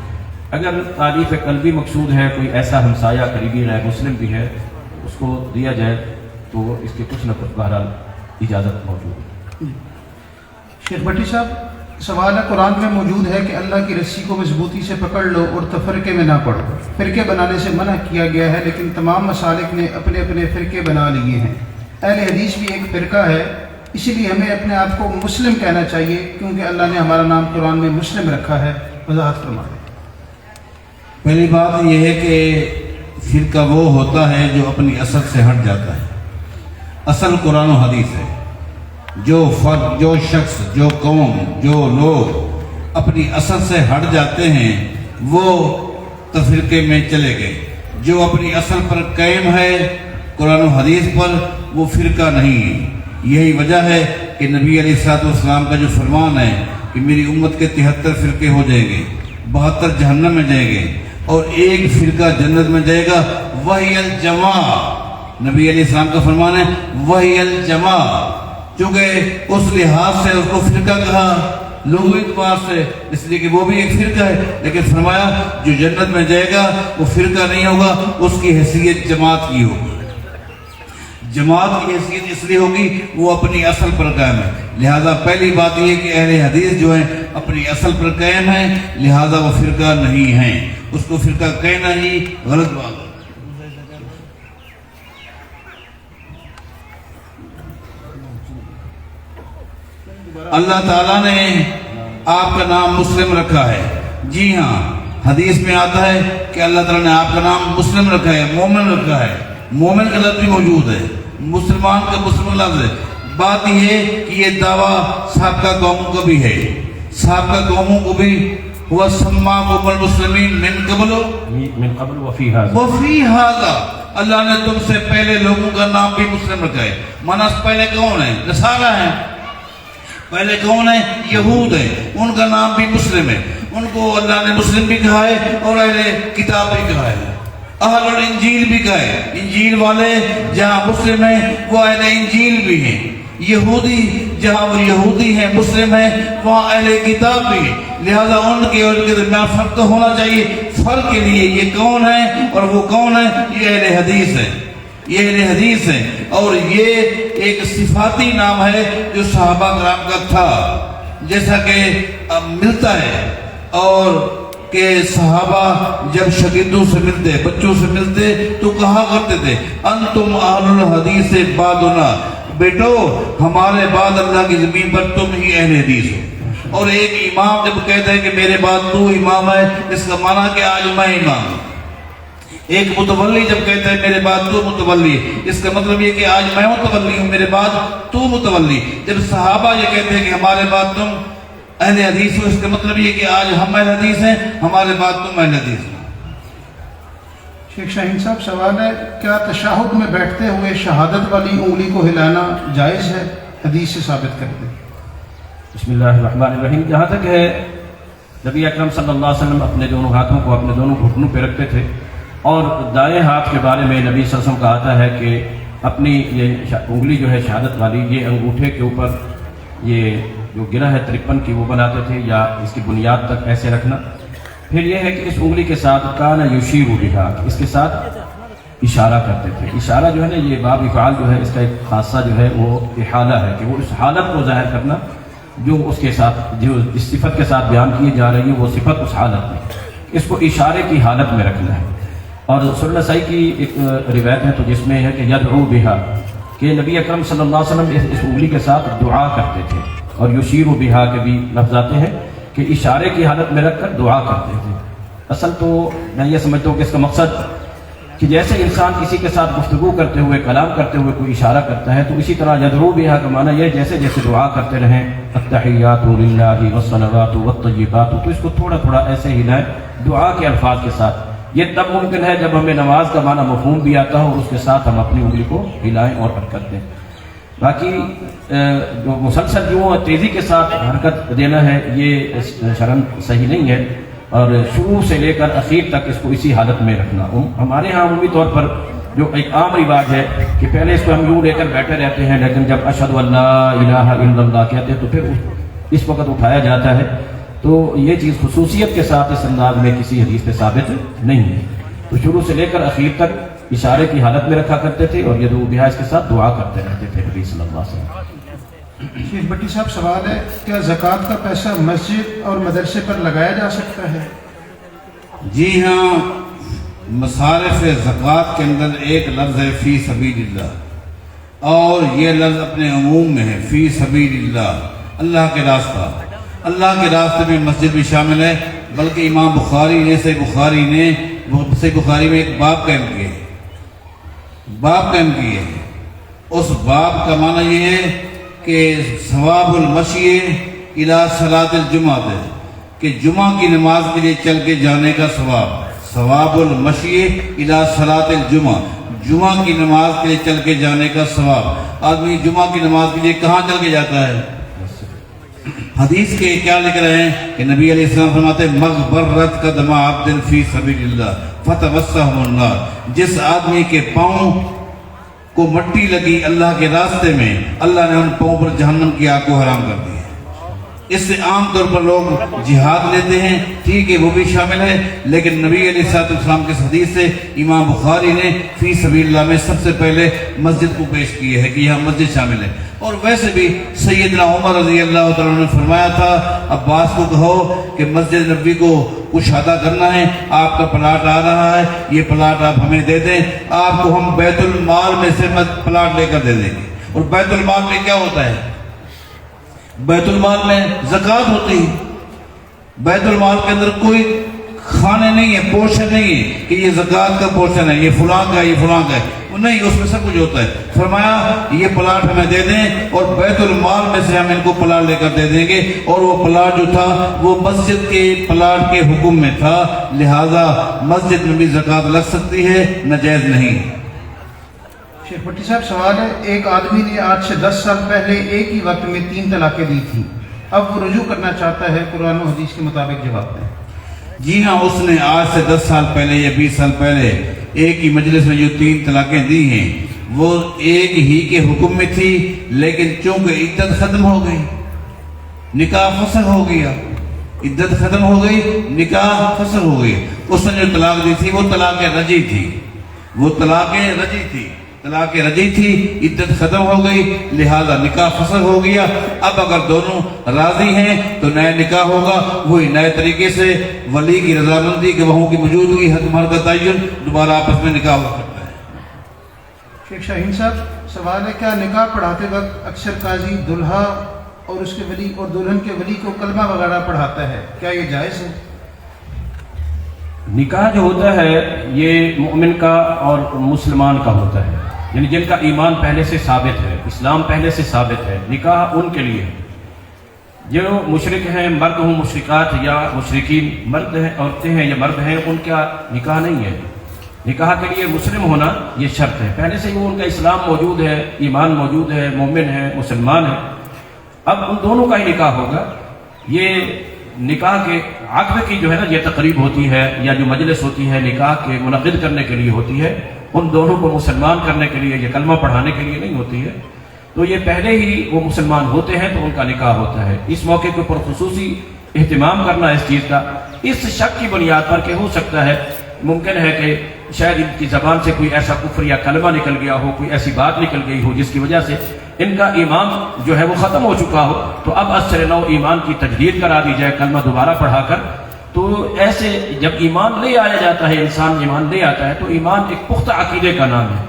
اگر تعریف قلبی مقصود ہے، کوئی ایسا ہمسایہ قریبی غیر مسلم بھی ہے، اس کو دیا جائے تو اس کے کچھ نہ کچھ بہرحال اجازت موجود ہے.
شیخ بھٹی صاحب، سوال ہے، قرآن میں موجود ہے کہ اللہ کی رسی کو مضبوطی سے پکڑ لو اور تفرقے میں نہ پڑو. فرقے بنانے سے منع کیا گیا ہے، لیکن تمام مسالک نے اپنے اپنے فرقے بنا لیے ہیں. اہل حدیث بھی ایک فرقہ ہے، اسی لیے ہمیں اپنے آپ کو مسلم کہنا چاہیے کیونکہ اللہ نے ہمارا نام قرآن میں مسلم رکھا ہے. وضاحت فرمائیں.
پہلی بات یہ ہے کہ فرقہ وہ ہوتا ہے جو اپنی اصل سے ہٹ جاتا ہے. اصل قرآن و حدیث ہے. جو فرد، جو شخص، جو قوم، جو لوگ اپنی اصل سے ہٹ جاتے ہیں وہ تفرقے میں چلے گئے. جو اپنی اصل پر قائم ہے، قرآن و حدیث پر، وہ فرقہ نہیں ہے. یہی وجہ ہے کہ نبی علیہ الصلوۃ والسلام کا جو فرمان ہے کہ میری امت کے 73 فرقے ہو جائیں گے، 72 جہنم میں جائیں گے اور ایک فرقہ جنت میں جائے گا. وہی الجماع، نبی علیہ السلام کا فرمان ہے، وہی الجماع. چونکہ اس لحاظ سے اس کو فرقہ کہا، لوگوں اعتبار سے، اس لیے کہ وہ بھی ایک فرقہ ہے، لیکن فرمایا جو جنت میں جائے گا وہ فرقہ نہیں ہوگا، اس کی حیثیت جماعت کی ہوگی. جماعت کی حیثیت اس لیے ہوگی وہ اپنی اصل پر قائم ہے. لہذا پہلی بات یہ کہ اہل حدیث جو ہیں اپنی اصل پر قائم ہیں، لہذا وہ فرقہ نہیں ہیں. اس کو فرقہ کہنا ہی غلط بات ہے. اللہ تعالیٰ نے آپ کا نام مسلم رکھا ہے. جی ہاں، حدیث میں آتا ہے کہ اللہ تعالیٰ نے آپ کا نام مسلم رکھا ہے، مومن رکھا ہے. مومن کا لفظ بھی موجود ہے، مسلمان کا مسلم لفظ ہے. بات یہ ہے کہ یہ دعویٰ سابقہ قوموں کا بھی ہے. سابقہ قوموں کو بھی ہوا سماکم المسلمین من قبل
وفی ھذا،
اللہ نے تم سے پہلے لوگوں کا نام بھی مسلم رکھا ہے. مانا پہلے کون ہے؟ نصارہ ہیں. پہلے کون ہے؟ یہود ہیں. ان کا نام بھی مسلم ہے. ان کو اللہ نے مسلم بھی کہا ہے اور اہل کتاب بھی کہا ہے. اہل الانجیل بھی کہا ہے. انجیل والے جہاں مسلم ہیں وہ اہل انجیل بھی ہیں. یہودی جہاں وہ یہودی ہیں، مسلم ہیں، وہاں اہل کتاب بھی ہیں. لہذا ان کے اور کے درمیان فرق تو ہونا چاہیے. فرق کے لیے یہ کون ہے اور وہ کون ہے؟ یہ اہل حدیث ہے. یہ اہل حدیث ہے. اور یہ ایک صفاتی نام ہے جو صحابہ کرام کا تھا. جیسا کہ اب ملتا ہے، اور کہ صحابہ جب شاگردوں سے ملتے، بچوں سے ملتے تو کہا کرتے تھے انتم اہل الحدیث بعدنا، بیٹو ہمارے بعد اللہ کی زمین پر تم ہی اہل حدیث ہو۔ اور ایک امام جب کہتا ہے کہ میرے بعد تو امام ہے، اس کا معنی کہ آج میں امام ہوں۔ ایک متولی جب کہتا ہے میرے بعد تو متولی ہے، اس کا مطلب یہ کہ آج میں متولی ہوں، میرے بعد تو متولی۔ جب صحابہ یہ کہتے ہیں کہ ہمارے بعد تم اہل حدیث ہو، اس کا مطلب یہ کہ آج ہم اہل حدیث ہیں، ہمارے بعد تم اہل حدیث ہو۔
شیخ شاہین صاحب سوال ہے، کیا تشہد میں بیٹھتے ہوئے شہادت والی انگلی کو ہلانا جائز ہے؟ حدیث سے ثابت کر دیں۔
بسم اللہ الرحمن الرحیم۔ جہاں تک ہے نبی اکرم صلی اللہ علیہ وسلم اپنے دونوں ہاتھوں کو اپنے دونوں گھٹنوں پہ رکھتے تھے، اور دائیں ہاتھ کے بارے میں نبی صلی اللہ علیہ وسلم کا آتا ہے کہ اپنی یہ انگلی جو ہے شہادت والی، یہ انگوٹھے کے اوپر یہ جو گرہ ہے 53 کی وہ بناتے تھے، یا اس کی بنیاد تک ایسے رکھنا۔ پھر یہ ہے کہ اس انگلی کے ساتھ کان یشیر بہا، اس کے ساتھ اشارہ کرتے تھے۔ اشارہ جو ہے نا، یہ باب افعال جو ہے، اس کا ایک خاصہ جو ہے وہ احالہ ہے، کہ وہ اس حالت کو ظاہر کرنا جو اس کے ساتھ، جو اس صفت کے ساتھ بیان کی جا رہی ہے، وہ صفت اس حالت میں، اس کو اشارے کی حالت میں رکھنا ہے۔ اور سنن نسائی کی ایک روایت ہے تو جس میں ہے کہ یدعو بہا، کہ نبی اکرم صلی اللہ علیہ وسلم اس انگلی کے ساتھ دعا کرتے تھے، اور یشیر بہا کے بھی لفظ آتے ہیں کہ اشارے کی حالت میں رکھ کر دعا کرتے تھے۔ اصل تو میں یہ سمجھتا ہوں کہ اس کا مقصد کہ جیسے انسان کسی کے ساتھ گفتگو کرتے ہوئے، کلام کرتے ہوئے کوئی اشارہ کرتا ہے، تو اسی طرح یدعو بہا کا معنی یہ جیسے جیسے دعا کرتے رہیں، التحیات للہ والصلوات والطیبات، تو اس کو تھوڑا تھوڑا ایسے ہلائیں دعا کے الفاظ کے ساتھ۔ یہ تب ممکن ہے جب ہمیں نماز کا معنی مفہوم بھی آتا ہو اور اس کے ساتھ ہم اپنی انگلی کو ہلائیں اور حرکت دیں۔ باقی جو مسلسل جو تیزی کے ساتھ حرکت دینا ہے، یہ شرعاً صحیح نہیں ہے، اور شروع سے لے کر اخیر تک اس کو اسی حالت میں رکھنا۔ ہمارے ہاں عمومی طور پر جو ایک عام رواج ہے کہ پہلے اس کو ہم یوں لے کر بیٹھے رہتے ہیں، لیکن جب اشہد ان لا الہ الا اللہ کہتے ہیں تو پھر اس وقت اٹھایا جاتا ہے۔ تو یہ چیز خصوصیت کے ساتھ اس انداز میں کسی حدیث پہ ثابت نہیں ہے۔ تو شروع سے لے کر اخیر تک اشارے کی حالت میں رکھا کرتے تھے، اور یدعو بہا اس کے ساتھ دعا کرتے رہتے تھے نبی صلی اللہ علیہ وسلم۔
شیخ بٹی صاحب سوال ہے، کیا زکوٰۃ کا پیسہ مسجد اور مدرسے پر لگایا جا سکتا ہے؟
جی ہاں، مصارف زکوٰۃ کے اندر ایک لفظ ہے فی سبیل اللہ، اور یہ لفظ اپنے عموم میں ہے فی سبیل اللہ، اللہ کے راستہ۔ اللہ کے راستے میں مسجد بھی شامل ہے، بلکہ امام بخاری نے صحیح بخاری میں ایک باب قائم کیے، اس باب کا معنی یہ ہے کہ ثواب المشی الی صلاۃ الجمعہ ہے، کہ جمعہ کی نماز کے لیے چل کے جانے کا ثواب المشی الی صلاۃ الجمعہ، جمعہ کی نماز کے لیے چل کے جانے کا ثواب۔ آدمی جمعہ کی نماز کے لیے کہاں چل کے جاتا ہے؟ حدیث کے کیا لکھ رہے ہیں کہ نبی علیہ السلام فرماتے ہیں مغبرت قدم عبد فی سبیل اللہ فتمسہم النار، جس آدمی کے پاؤں کو مٹی لگی اللہ کے راستے میں، اللہ نے ان پاؤں پر جہنم کی آگ کو حرام کر دی۔ اس سے عام طور پر لوگ جہاد لیتے ہیں، ٹھیک ہے وہ بھی شامل ہے، لیکن نبی علیہ السلام کے حدیث سے امام بخاری نے فی سبیل اللہ میں سب سے پہلے مسجد کو پیش کیا ہے کہ یہاں مسجد شامل ہے۔ اور ویسے بھی سیدنا عمر رضی اللہ تعالیٰ نے فرمایا تھا عباس کو کہو کہ مسجد نبوی کو کشادہ کرنا ہے، آپ کا پلاٹ آ رہا ہے، یہ پلاٹ آپ ہمیں دے دیں، آپ کو ہم بیت المال میں سے پلاٹ لے کر دے دیں گے۔ اور بیت المال میں کیا ہوتا ہے؟ بیت المال میں زکوٰۃ ہوتی ہے، بیت المال کے اندر کوئی کھانے نہیں ہے، پورشن نہیں ہے کہ یہ زکوٰۃ کا پورشن ہے، یہ فلاں کا ہے، یہ فلاں کا ہے، وہ نہیں، اس میں سب کچھ ہوتا ہے۔ فرمایا یہ پلاٹ ہمیں دے دیں اور بیت المال میں سے ہم ان کو پلاٹ لے کر دے دیں گے، اور وہ پلاٹ جو تھا وہ مسجد کے پلاٹ کے حکم میں تھا، لہٰذا مسجد میں بھی زکوٰۃ لگ سکتی ہے، ناجائز نہیں۔
شیخ بٹی صاحب سوال ہے، ایک آدمی نے آج سے 10 سال پہلے ایک ہی وقت میں 3 طلاقیں دی تھیں، اب وہ رجوع کرنا چاہتا ہے، قرآن و حدیث کے مطابق جواب دیں۔
جی ہاں، اس نے آج سے 10 سال پہلے یا 20 سال پہلے ایک ہی مجلس میں جو 3 طلاقیں دی ہیں وہ ایک ہی کے حکم میں تھی، لیکن چونکہ عدت ختم ہو گئی، نکاح فسخ ہو گیا، عدت ختم ہو گئی، نکاح فسخ ہو گئی، اس نے جو طلاق دی تھی وہ طلاق رجعی تھی، طلاق رجعی تھی، عدت ختم ہو گئی، لہذا نکاح فسخ ہو گیا. اب اگر دونوں راضی ہیں تو نیا نکاح ہوگا، وہی نئے طریقے سے ولی کی رضامندی کے وہوں کی موجودگی، حد مہر کا تعین، دوبارہ آپس میں نکاح ہو سکتا ہے.
شیخ شاہین صاحب سوال ہے، کیا نکاح پڑھاتے وقت اکثر قاضی دلہا اور اس کے ولی اور دلہن کے ولی کو کلمہ وغیرہ پڑھاتا ہے، کیا یہ جائز ہے؟
نکاح جو ہوتا ہے یہ مومن کا اور مسلمان کا ہوتا ہے، یعنی جن کا ایمان پہلے سے ثابت ہے، اسلام پہلے سے ثابت ہے. نکاح ان کے لیے ہے. جو مشرک ہیں، مرد ہوں مشرکات یا مشرکین، مرد ہیں عورتیں ہیں یا مرد ہیں، ان کا نکاح نہیں ہے. نکاح کے لیے مسلم ہونا یہ شرط ہے، پہلے سے وہ ان کا اسلام موجود ہے، ایمان موجود ہے، مومن ہے، مسلمان ہے. اب ان دونوں کا ہی نکاح ہوگا. یہ نکاح کے عقد کی جو ہے نا یہ تقریب ہوتی ہے یا جو مجلس ہوتی ہے نکاح کے منعقد کرنے کے لیے ہوتی ہے، ان دونوں کو مسلمان کرنے کے لیے، یہ کلمہ پڑھانے کے لیے نہیں ہوتی ہے. تو یہ پہلے ہی وہ مسلمان ہوتے ہیں تو ان کا نکاح ہوتا ہے. اس موقع کے اوپر خصوصی اہتمام کرنا اس چیز کا، اس شک کی بنیاد پر کہ ہو سکتا ہے، ممکن ہے کہ شاید ان کی زبان سے کوئی ایسا کفر یا کلمہ نکل گیا ہو، کوئی ایسی بات نکل گئی ہو جس کی وجہ سے ان کا ایمان جو ہے وہ ختم ہو چکا ہو، تو اب از سر نو ایمان کی تجدید کرا دی جائے کلمہ دوبارہ پڑھا کر. تو ایسے جب ایمان لے آیا جاتا ہے، انسان ایمان لے آتا ہے، تو ایمان ایک پختہ عقیدے کا نام ہے.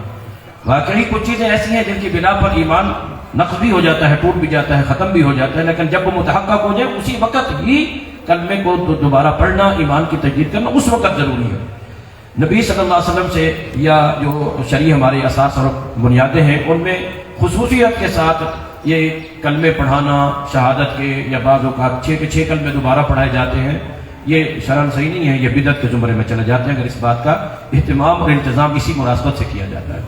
واقعی کچھ چیزیں ایسی ہیں جن کی بنا پر ایمان نقض بھی ہو جاتا ہے، ٹوٹ بھی جاتا ہے، ختم بھی ہو جاتا ہے، لیکن جب وہ متحقق ہو جائے اسی وقت ہی کلمے کو دوبارہ پڑھنا، ایمان کی تجدید کرنا اس وقت ضروری ہے. نبی صلی اللہ علیہ وسلم سے یا جو شرعی ہمارے اساس اور بنیادیں ہیں ان میں خصوصیت کے ساتھ یہ کلمے پڑھانا، شہادت کے یا بعض اوقات 6 کے 6 کلمے دوبارہ پڑھائے جاتے ہیں، یہ شرعاً صحیح نہیں ہے، یہ بدعت کے زمرے میں چلے جاتے ہیں اگر اس بات کا اہتمام اور انتظام اسی مناسبت سے کیا جاتا ہے.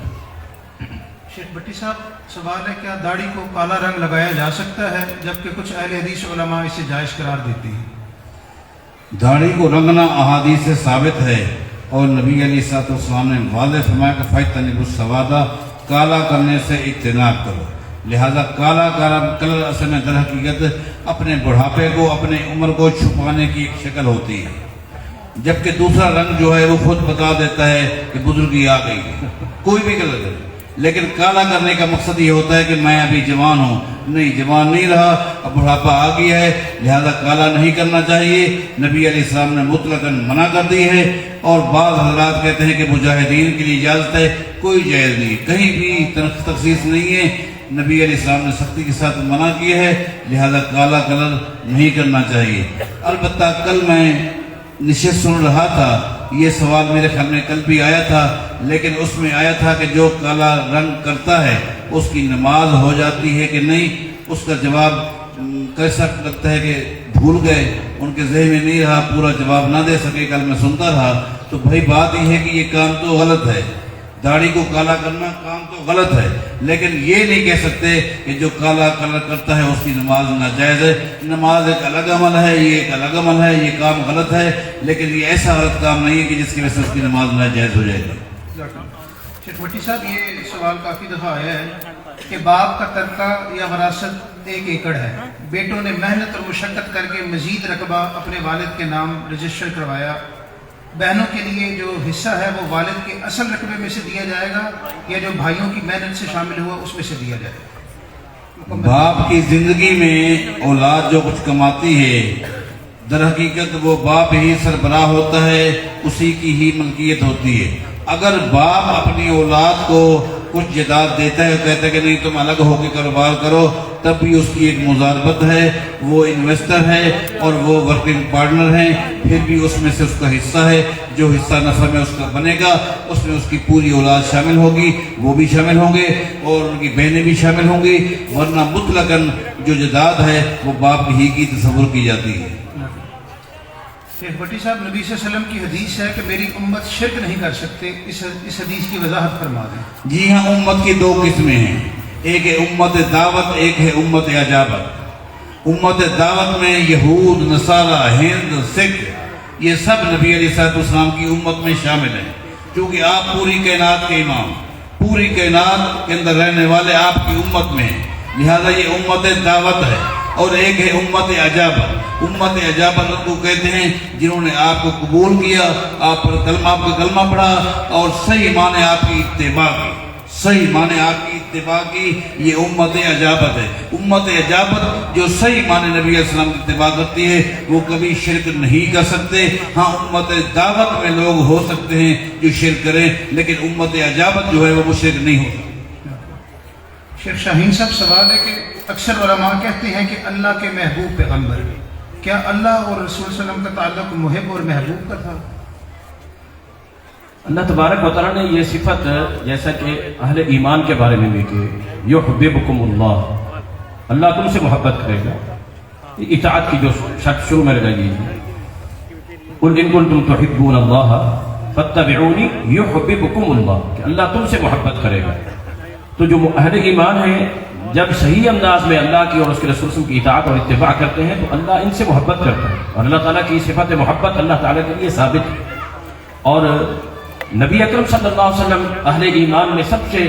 شیخ بھٹی صاحب سوال ہے، کیا داڑھی کو کالا رنگ لگایا جا سکتا ہے جبکہ کچھ اہل حدیث علماء اسے جائز قرار دیتے ہیں؟
داڑھی کو رنگنا احادیث سے ثابت ہے اور نبی علیہ الصلوۃ والسلام نے واضح فرمایا کہ فَاجْتَنِبُوا السَّوَادَ، کالا کرنے سے اجتناب کرو. لہذا کالا کلر اصل میں در حقیقت اپنے بڑھاپے کو، اپنے عمر کو چھپانے کی ایک شکل ہوتی ہے، جبکہ دوسرا رنگ جو ہے وہ خود بتا دیتا ہے کہ بزرگی آ گئی ہے، کوئی بھی کلر ہے. لیکن کالا کرنے کا مقصد یہ ہوتا ہے کہ میں ابھی جوان ہوں، نہیں جوان نہیں رہا، اب بڑھاپا آ گیا ہے، لہذا کالا نہیں کرنا چاہیے. نبی علیہ السلام نے مطلقاً منع کر دی ہے، اور بعض حضرات کہتے ہیں کہ مجاہدین کے لیے اجازت ہے، کوئی جائز نہیں، کہیں بھی تخصیص نہیں ہے. نبی علیہ السلام نے سختی کے ساتھ منع کیا ہے، لہذا کالا کلر نہیں کرنا چاہیے. البتہ کل میں نشست سن رہا تھا، یہ سوال میرے خیال میں کل بھی آیا تھا، لیکن اس میں آیا تھا کہ جو کالا رنگ کرتا ہے اس کی نماز ہو جاتی ہے کہ نہیں. اس کا جواب کیسا لگتا ہے کہ بھول گئے، ان کے ذہن میں نہیں رہا، پورا جواب نہ دے سکے. کل میں سنتا رہا تو بھائی بات یہ ہے کہ یہ کام تو غلط ہے، داڑھی کو کالا کرنا کام تو غلط ہے، لیکن یہ نہیں کہہ سکتے کہ جو کالا کلر کرتا ہے اس کی نماز ناجائز ہے. نماز ایک الگ عمل ہے، یہ ایک الگ عمل ہے، یہ کام غلط ہے، لیکن یہ ایسا غلط کام نہیں ہے کہ جس کی وجہ سے اس کی نماز ناجائز ہو جائے گی.
شیخ بھٹی صاحب یہ سوال کافی دفعہ آیا ہے کہ باپ کا ترکہ یا وراثت 1 ایکڑ ہے، بیٹوں نے محنت اور مشقت کر کے مزید رقبہ اپنے والد کے نام رجسٹر کروایا، بہنوں کے لیے جو حصہ ہے وہ والد کے اصل رقبے میں سے دیا جائے گا یا جو بھائیوں کی محنت سے شامل ہوا اس میں سے دیا جائے گا؟
باپ کی زندگی میں اولاد جو کچھ کماتی ہے در حقیقت وہ باپ ہی سربراہ ہوتا ہے، اسی کی ہی ملکیت ہوتی ہے. اگر باپ اپنی اولاد کو کچھ جائیداد دیتا ہے، کہتا ہے کہ نہیں تم الگ ہو کے کاروبار کرو، تب بھی اس کی ایک مزاربت ہے، وہ انویسٹر ہے اور وہ ورکنگ پارٹنر ہیں، پھر بھی اس میں سے اس کا حصہ ہے، جو حصہ نفع میں اس کا بنے گا اس میں اس کی پوری اولاد شامل ہوگی، وہ بھی شامل ہوں گے اور ان کی بہنیں بھی شامل ہوں گی، ورنہ مطلقاً جو جائیداد ہے وہ باپ ہی کی تصور کی جاتی ہے.
شیخ بھٹی صاحب نبی صلی اللہ علیہ وسلم کی حدیث ہے کہ میری امت شرک نہیں کر سکتے، اس حدیث کی وضاحت فرما دیں.
جی ہاں، امت کی 2 قسمیں ہیں، ایک ہے امت دعوت، ایک ہے امت اجابت. امت دعوت میں یہود، نصارہ، ہند، سکھ، یہ سب نبی علیہ السلام کی امت میں شامل ہیں، کیونکہ آپ پوری کائنات کے امام، پوری کائنات کے اندر رہنے والے آپ کی امت میں ہیں، لہذا یہ امت دعوت ہے. اور ایک ہے امت اجابت. امت اجابت ان کو کہتے ہیں جنہوں نے آپ کو قبول کیا، آپ کا کلمہ پڑھا اور صحیح معنی آپ کی اتباع کی، صحیح معنی آپ کی اتباع کی یہ امت اجابت ہے. امت اجابت جو صحیح معنی نبی علیہ السلام کی اتباع کرتی ہے وہ کبھی شرک نہیں کر سکتے. ہاں امت دعوت میں لوگ ہو سکتے ہیں جو شرک کریں، لیکن امت اجابت جو ہے وہ مشرک نہیں ہو سکتی.
شیخ شاہین صاحب سوال ہے کہ اکثر علماء کہتے ہیں کہ اللہ کے محبوب پیغمبر، کیا اللہ اور رسول صلی اللہ علیہ وسلم کا تعلق محب اور محبوب کا تھا؟
اللہ تبارک و تعالیٰ نے یہ صفت جیسا کہ اہل ایمان کے بارے میں بھی کہ یحببکم اللہ، اللہ تم سے محبت کرے گا. اطاعت کی جو شرط شروع میں لگائی گئی، قل ان کنتم تحبون اللہ فاتبعونی یحببکم اللہ، کہ اللہ تم سے محبت کرے گا. تو جو اہل ایمان ہیں جب صحیح انداز میں اللہ کی اور اس کے رسول کی اطاعت اور اتباع کرتے ہیں تو اللہ ان سے محبت کرتا ہے، اور اللہ تعالیٰ کی صفت محبت اللہ تعالیٰ کے لیے ثابت ہے. اور نبی اکرم صلی اللہ علیہ وسلم اہل ایمان میں سب سے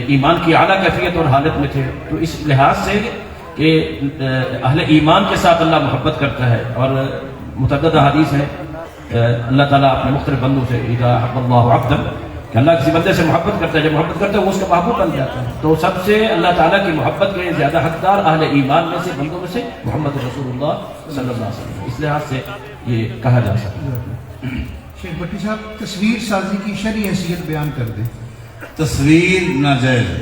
ایمان کی اعلیٰ کیفیت اور حالت میں تھے. تو اس لحاظ سے کہ اہل ایمان کے ساتھ اللہ محبت کرتا ہے، اور متعدد حدیث ہیں اللہ تعالیٰ اپنے مختلف بندوں سے اذا احب اللہ عبدا، کہ اللہ کسی بندے سے محبت کرتا ہے، جب محبت کرتا ہے وہ اس کا محبوب بن جاتا ہے. تو سب سے اللہ تعالیٰ کی محبت کے زیادہ حقدار اہل ایمان میں سے بندوں میں سے محمد رسول اللہ صلی اللہ علیہ وسلم. اس لحاظ سے یہ کہا جا سکتا ہے.
شیخ بھٹی صاحب تصویر سازی کی شرعی حیثیت بیان کر دیں.
تصویر ناجائز ہے،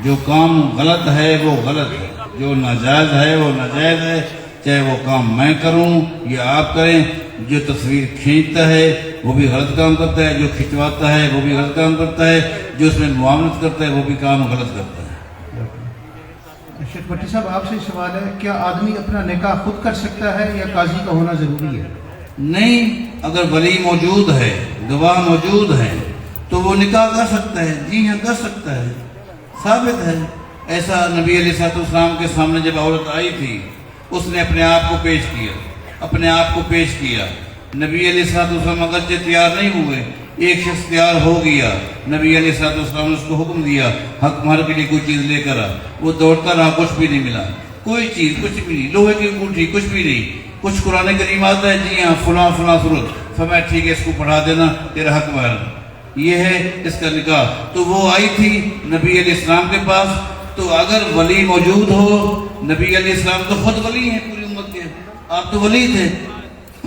جو کام غلط ہے وہ غلط ہے، جو ناجائز ہے وہ ناجائز ہے. چاہے وہ کام میں کروں یا آپ کریں، جو تصویر کھینچتا ہے وہ بھی غلط کام کرتا ہے، جو کھنچواتا ہے وہ بھی غلط کام کرتا ہے، جو اس میں معاملت کرتا ہے وہ بھی کام غلط کرتا ہے.
شیخ بھٹی صاحب آپ سے سوال ہے، کیا آدمی اپنا نکاح خود کر سکتا ہے یا قاضی کا ہونا ضروری ہے؟
نہیں، اگر ولی موجود ہے، گواہ موجود ہے تو وہ نکاح کر سکتا ہے. جی ہاں کر سکتا ہے، ثابت ہے. ایسا نبی علیہ السلام کے سامنے جب عورت آئی تھی اس نے اپنے آپ کو پیش کیا، اپنے آپ کو پیش کیا. نبی علیہ السلام اگرچہ تیار نہیں ہوئے، ایک شخص تیار ہو گیا، نبی علیہ السلام نے اس کو حکم دیا حق مہر کے لیے کوئی چیز لے کر آ. وہ دوڑتا رہا، کچھ بھی نہیں ملا، کوئی چیز کچھ بھی نہیں، لوہے کی انگوٹھی کچھ بھی نہیں. کچھ قرآن کریم آتا ہے، جی ہاں فلاں فلاں صورت، فرمایا ٹھیک ہے اس کو پڑھا دینا، تیرا حق مہر، یہ ہے اس کا نکاح. تو وہ آئی تھی نبی علیہ السلام کے پاس. تو اگر ولی موجود ہو، نبی علیہ السلام تو خود ولی ہیں پوری امت کے، آپ تو ولی تھے،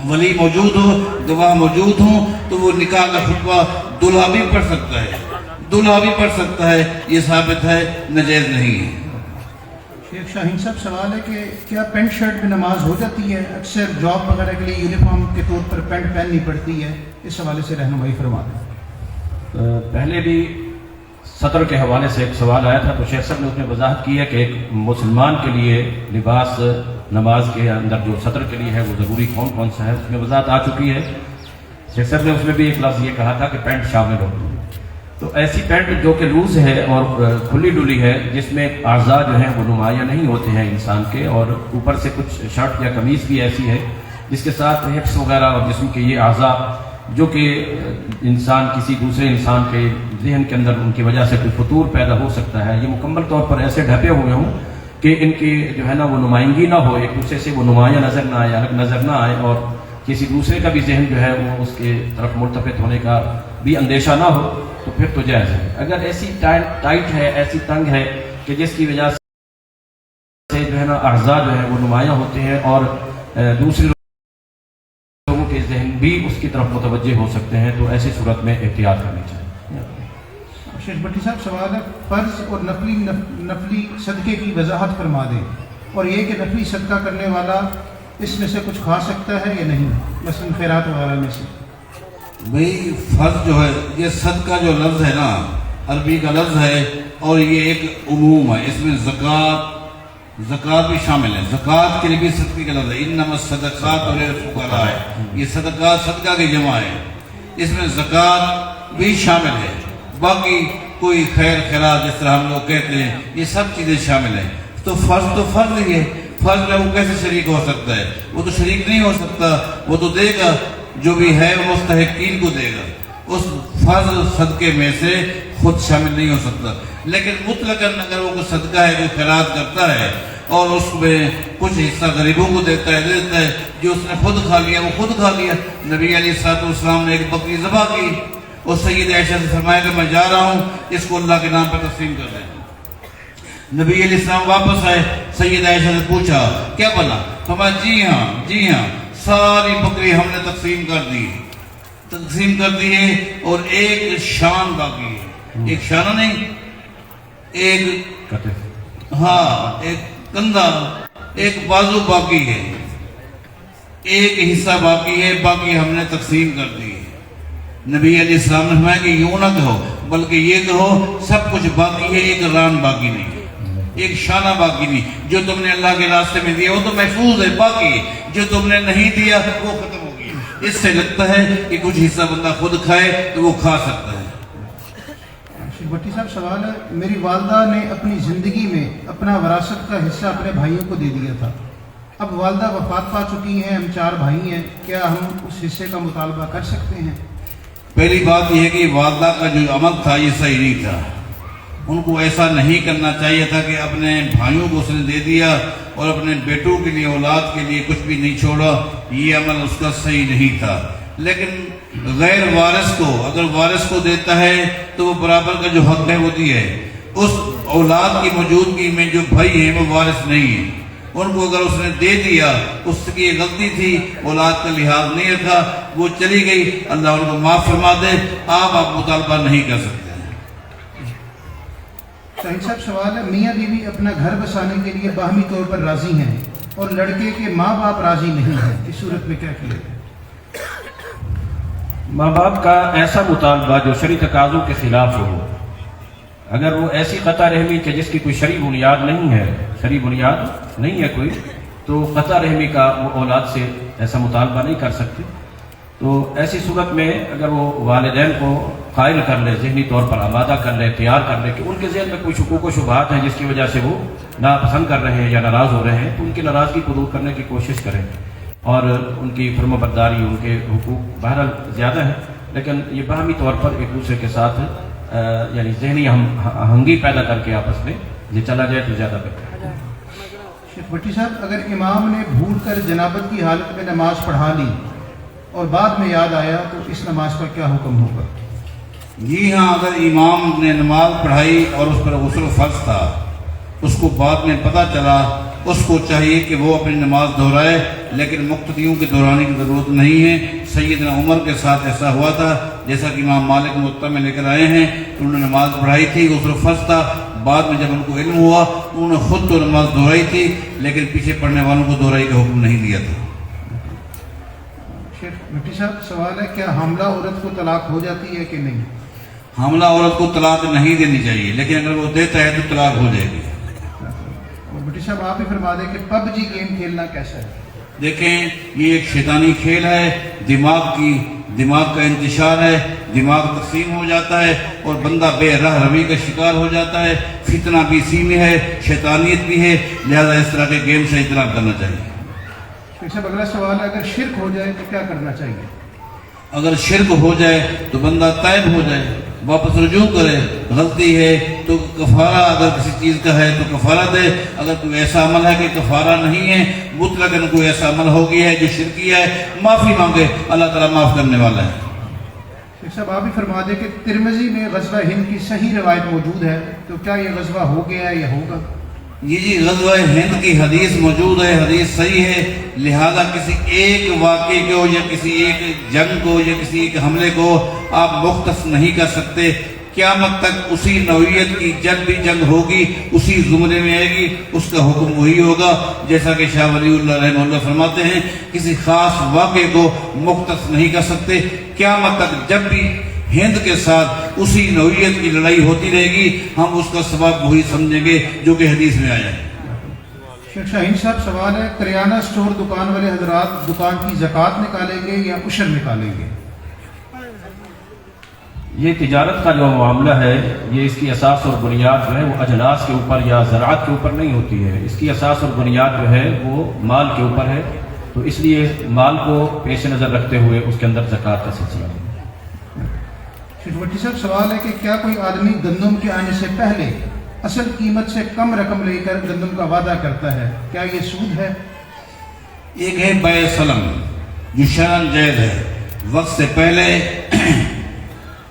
ولی موجود ہو، گواہ موجود ہوں تو وہ نکاح کا خطبہ دلہا بھی پڑھ سکتا ہے، دلہا بھی پڑھ سکتا ہے. یہ ثابت ہے، ناجائز نہیں ہے.
شیخ شاہین صاحب سوال ہے کہ کیا پینٹ شرٹ میں نماز ہو جاتی ہے؟ اکثر جاب وغیرہ کے لیے یونیفارم کے طور پر پینٹ پہننی پڑتی ہے، اس حوالے سے رہنمائی فرما دیں.
پہلے بھی سطر کے حوالے سے ایک سوال آیا تھا، تو شیخ صاحب نے اس میں وضاحت کی ہے کہ ایک مسلمان کے لیے لباس نماز کے اندر جو سطر کے لیے ہے وہ ضروری کون کون سا ہے، اس میں وضاحت آ چکی ہے. شیخ صاحب نے اس میں بھی ایک لفظ یہ کہا تھا کہ پینٹ شامل ہو. تو ایسی پینٹ جو کہ لوز ہے اور کھلی ڈلی ہے، جس میں اعضاء جو ہیں وہ نمایاں نہیں ہوتے ہیں انسان کے، اور اوپر سے کچھ شرٹ یا قمیض بھی ایسی ہے جس کے ساتھ ہپس وغیرہ اور جسم کے یہ اعضاء جو کہ انسان کسی دوسرے انسان کے ذہن کے اندر ان کی وجہ سے کوئی فطور پیدا ہو سکتا ہے، یہ مکمل طور پر ایسے ڈھپے ہوئے ہوں کہ ان کی جو ہے نا وہ نمائندگی نہ ہو، ایک دوسرے سے وہ نمایاں نظر نہ آئے، الگ نظر نہ آئے، اور کسی دوسرے کا بھی ذہن جو ہے وہ اس کے طرف ملتفت ہونے کا بھی اندیشہ نہ ہو، تو پھر تو جائز ہے. اگر ایسی ٹائٹ ہے، ایسی تنگ ہے کہ جس کی وجہ سے جو ہے نا اعضاء جو ہے وہ نمایاں ہوتے ہیں اور دوسرے لوگوں کے ذہن بھی اس کی طرف متوجہ ہو سکتے ہیں، تو ایسی صورت میں احتیاط کرنی چاہیے.
شیخ بھٹی صاحب سوال ہے، فرض اور نفلی صدقے کی وضاحت فرما دیں، اور یہ کہ نفلی صدقہ کرنے والا اس میں سے کچھ کھا سکتا ہے یا نہیں، مثلا خیرات وغیرہ میں سے.
بھئی فرض جو ہے، یہ صدقہ جو لفظ ہے نا عربی کا لفظ ہے، اور یہ ایک عموم ہے، اس میں زکوٰۃ بھی شامل ہے. زکوٰۃ کے لیے بھی صدقے کا لفظ ہے، انما الصدقات للفقراء ہے، یہ صدقات صدقہ کی جمع ہے، اس میں زکوٰۃ بھی شامل ہے. باقی کوئی خیر خیرات جس طرح ہم لوگ کہتے ہیں، یہ سب چیزیں شامل ہیں. تو فرض ہی ہے، فرض میں وہ کیسے شریک ہو سکتا ہے؟ وہ تو شریک نہیں ہو سکتا، وہ تو دے گا جو بھی ہے وہ مستحقین کو دے گا. اس فرض صدقے میں سے خود شامل نہیں ہو سکتا. لیکن مطلقاً اگر وہ کوئی صدقہ ہے، کوئی خیرات کرتا ہے اور اس میں کچھ حصہ غریبوں کو دیتا ہے، جو اس نے خود کھا لیا وہ خود کھا لیا. نبی علیہ السلام نے ایک بکری ذبح کی اور سید عائشہ سے فرمایا کہ میں جا رہا ہوں، اس کو اللہ کے نام پر تقسیم کر دیں۔ نبی علیہ السلام واپس آئے، سید عائشہ سے پوچھا کیا بنا؟ فرمایا جی ہاں ساری بکری ہم نے تقسیم کر دی ہے اور ایک شان باقی ہے، ایک شانہ نہیں، ایک کندھا، ایک بازو باقی ہے، ایک حصہ باقی ہے، باقی ہم نے تقسیم کر دی ہے۔ نبی علیہ السلام نے فرمایا کہ یوں نہ کہو، بلکہ یہ کہو سب کچھ باقی ہے، ایک ران باقی نہیں، ایک شانہ باقی نہیں۔ جو تم نے اللہ کے راستے میں دیا وہ تو محفوظ ہے، باقی ہے، جو تم نے نہیں دیا وہ ختم ہو گیا۔ اس سے لگتا ہے کہ کچھ حصہ بندہ خود کھائے تو وہ کھا سکتا ہے۔
بھٹی صاحب سوال ہے، میری والدہ نے اپنی زندگی میں اپنا وراثت کا حصہ اپنے بھائیوں کو دے دیا تھا، اب والدہ وفات پا چکی ہیں، ہم 4 بھائی ہیں، کیا ہم اس حصے کا مطالبہ کر سکتے ہیں؟
پہلی بات یہ ہے کہ والدہ کا جو عمل تھا یہ صحیح نہیں تھا، ان کو ایسا نہیں کرنا چاہیے تھا کہ اپنے بھائیوں کو اس نے دے دیا اور اپنے بیٹوں کے لیے، اولاد کے لیے کچھ بھی نہیں چھوڑا، یہ عمل اس کا صحیح نہیں تھا۔ لیکن غیر وارث کو اگر وارث کو دیتا ہے تو وہ برابر کا جو حق ہے وہ دیا ہے۔ اس اولاد کی موجودگی میں جو بھائی ہیں وہ وارث نہیں ہیں، ان کو اگر اس نے دے دیا، اس کی یہ غلطی تھی، اولاد کا لحاظ نہیں رکھا، وہ چلی گئی، اللہ ان کو معاف فرما دے، آپ مطالبہ نہیں کر سکتے۔
شاہین صاحب سوال ہے، میاں بیوی اپنا گھر بسانے کے لیے باہمی طور پر راضی ہیں اور لڑکے کے ماں باپ راضی نہیں ہیں، اس صورت میں کیا کیا جائے؟
ماں باپ کا ایسا مطالبہ جو شرعی تقاضوں کے خلاف ہو، اگر وہ ایسی قطع رحمی کہ جس کی کوئی شرعی بنیاد نہیں ہے کوئی، تو قطع رحمی کا وہ اولاد سے ایسا مطالبہ نہیں کر سکتے۔ تو ایسی صورت میں اگر وہ والدین کو قائل کر لے، ذہنی طور پر آمادہ کر لے، تیار کر لے کہ ان کے ذہن میں کوئی شکوک و شبہات ہیں جس کی وجہ سے وہ ناپسند کر رہے ہیں یا ناراض ہو رہے ہیں، تو ان کی ناراضگی کو دور کرنے کی کوشش کریں، اور ان کی فرما برداری، ان کے حقوق بہرحال زیادہ ہیں، لیکن یہ باہمی طور پر ایک دوسرے کے ساتھ یعنی ذہنی ہنگی پیدا کر کے آپس میں یہ چلا جائے تو زیادہ بہتر ہے۔
شیخ بھٹی صاحب، اگر امام نے بھول کر جنابت کی حالت میں نماز پڑھا لی اور بعد میں یاد آیا تو اس نماز کا کیا حکم ہوگا؟
جی ہاں، اگر امام نے نماز پڑھائی اور اس پر غسل فرض تھا، اس کو بعد میں پتہ چلا، اس کو چاہیے کہ وہ اپنی نماز دہرائے، لیکن مقتدیوں کے دہرانے کی ضرورت نہیں ہے۔ سیدنا عمر کے ساتھ ایسا ہوا تھا، جیسا کہ امام مالک موطا میں لے کر آئے ہیں، انہوں نے نماز پڑھائی تھی، غسل فرض تھا، بعد میں جب ان کو علم ہوا انہوں نے خود تو نماز دہرائی تھی، لیکن پیچھے پڑھنے والوں کو دہرائی کا حکم نہیں دیا تھا۔
شیخ بھٹی صاحب سوال ہے، کیا حاملہ عورت کو طلاق ہو جاتی ہے کہ نہیں؟
حاملہ عورت کو طلاق نہیں دینی چاہیے، لیکن اگر وہ دیتا ہے تو طلاق ہو جائے گی۔
بھٹی صاحب آپ ہی فرما دیں کہ پب جی گیم کھیلنا کیسا ہے؟
دیکھیں، یہ ایک شیطانی کھیل ہے، دماغ کا انتشار ہے، دماغ تقسیم ہو جاتا ہے اور بندہ بے راہ روی کا شکار ہو جاتا ہے، فتنہ بھی اسی میں ہے، شیطانیت بھی ہے، لہذا اس طرح کے گیم سے اجتناب کرنا چاہیے۔
صاحب اگلا سوال ہے، اگر شرک ہو جائے تو کیا کرنا چاہیے؟
اگر شرک ہو جائے تو بندہ تائب ہو جائے، واپس رجوع کرے، غلطی ہے تو کفارہ اگر کسی چیز کا ہے تو کفارہ دے، اگر کوئی ایسا عمل ہے کہ کفارہ نہیں ہے، مطلقاً کوئی ایسا عمل ہو گیا ہے جو شرکی ہے، معافی مانگے، اللہ تعالیٰ معاف کرنے والا ہے۔
شیخ صاحب آپ ہی فرما دیں کہ ترمذی میں غزوہ ہند کی صحیح روایت موجود ہے، تو کیا یہ غزوہ ہو گیا ہے یا ہوگا؟
جی غزوہ ہند کی حدیث موجود ہے، حدیث صحیح ہے، لہذا کسی ایک واقعے کو یا کسی ایک جنگ کو یا کسی ایک حملے کو آپ مختص نہیں کر سکتے۔ قیامت تک اسی نوعیت کی جب بھی جنگ ہوگی اسی زمرے میں آئے گی، اس کا حکم وہی ہوگا، جیسا کہ شاہ ولی اللہ رحمہ اللہ فرماتے ہیں، کسی خاص واقعے کو مختص نہیں کر سکتے۔ قیامت تک جب بھی ہند کے ساتھ اسی نوعیت کی لڑائی ہوتی رہے گی، ہم اس کا ثواب وہی سمجھیں گے جو کہ حدیث میں آیا ہے۔
شیخ شاہین صاحب سوال ہے، کریانہ سٹور دکان والے حضرات دکان کی زکوٰۃ نکالیں گے یا عشر نکالیں گے؟
یہ تجارت کا جو معاملہ ہے، یہ اس کی اساس اور بنیاد جو ہے وہ اجناس کے اوپر یا زراعت کے اوپر نہیں ہوتی ہے، اس کی اساس اور بنیاد جو ہے وہ مال کے اوپر ہے، تو اس لیے مال کو پیش نظر رکھتے ہوئے اس کے اندر زکوٰۃ کا سلسلہ ہے۔
شیخ بھٹی صاحب سوال ہے کہ کیا کوئی آدمی گندم کے آنے سے پہلے اصل قیمت سے کم رقم لے کر گندم کا وعدہ کرتا ہے، کیا یہ سود ہے؟
ایک ہے بیع سلم جو شرعاً جائز ہے، وقت سے پہلے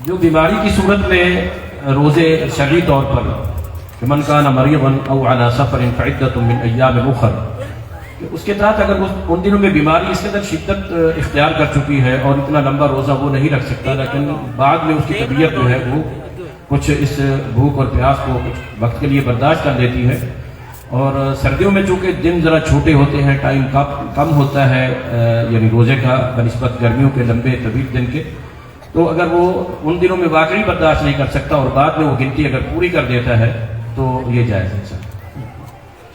جو بیماری کی صورت میں روزے شرعی طور پر من کان مریضا او علی سفر فعدۃ من ایام اخر، اس کے تحت اگر ان دنوں میں بیماری اس قدر شدت اختیار کر چکی ہے اور اتنا لمبا روزہ وہ نہیں رکھ سکتا، لیکن بعد میں اس کی طبیعت جو ہے وہ کچھ اس بھوک اور پیاس کو کچھ وقت کے لیے برداشت کر لیتی ہے، اور سردیوں میں چونکہ دن ذرا چھوٹے ہوتے ہیں، ٹائم کم ہوتا ہے یعنی روزے کا بنسبت گرمیوں کے لمبے طویل دن کے، تو اگر وہ ان دنوں میں واقعی برداشت نہیں کر سکتا اور بعد میں وہ گنتی اگر پوری کر دیتا ہے تو یہ جائز ہے۔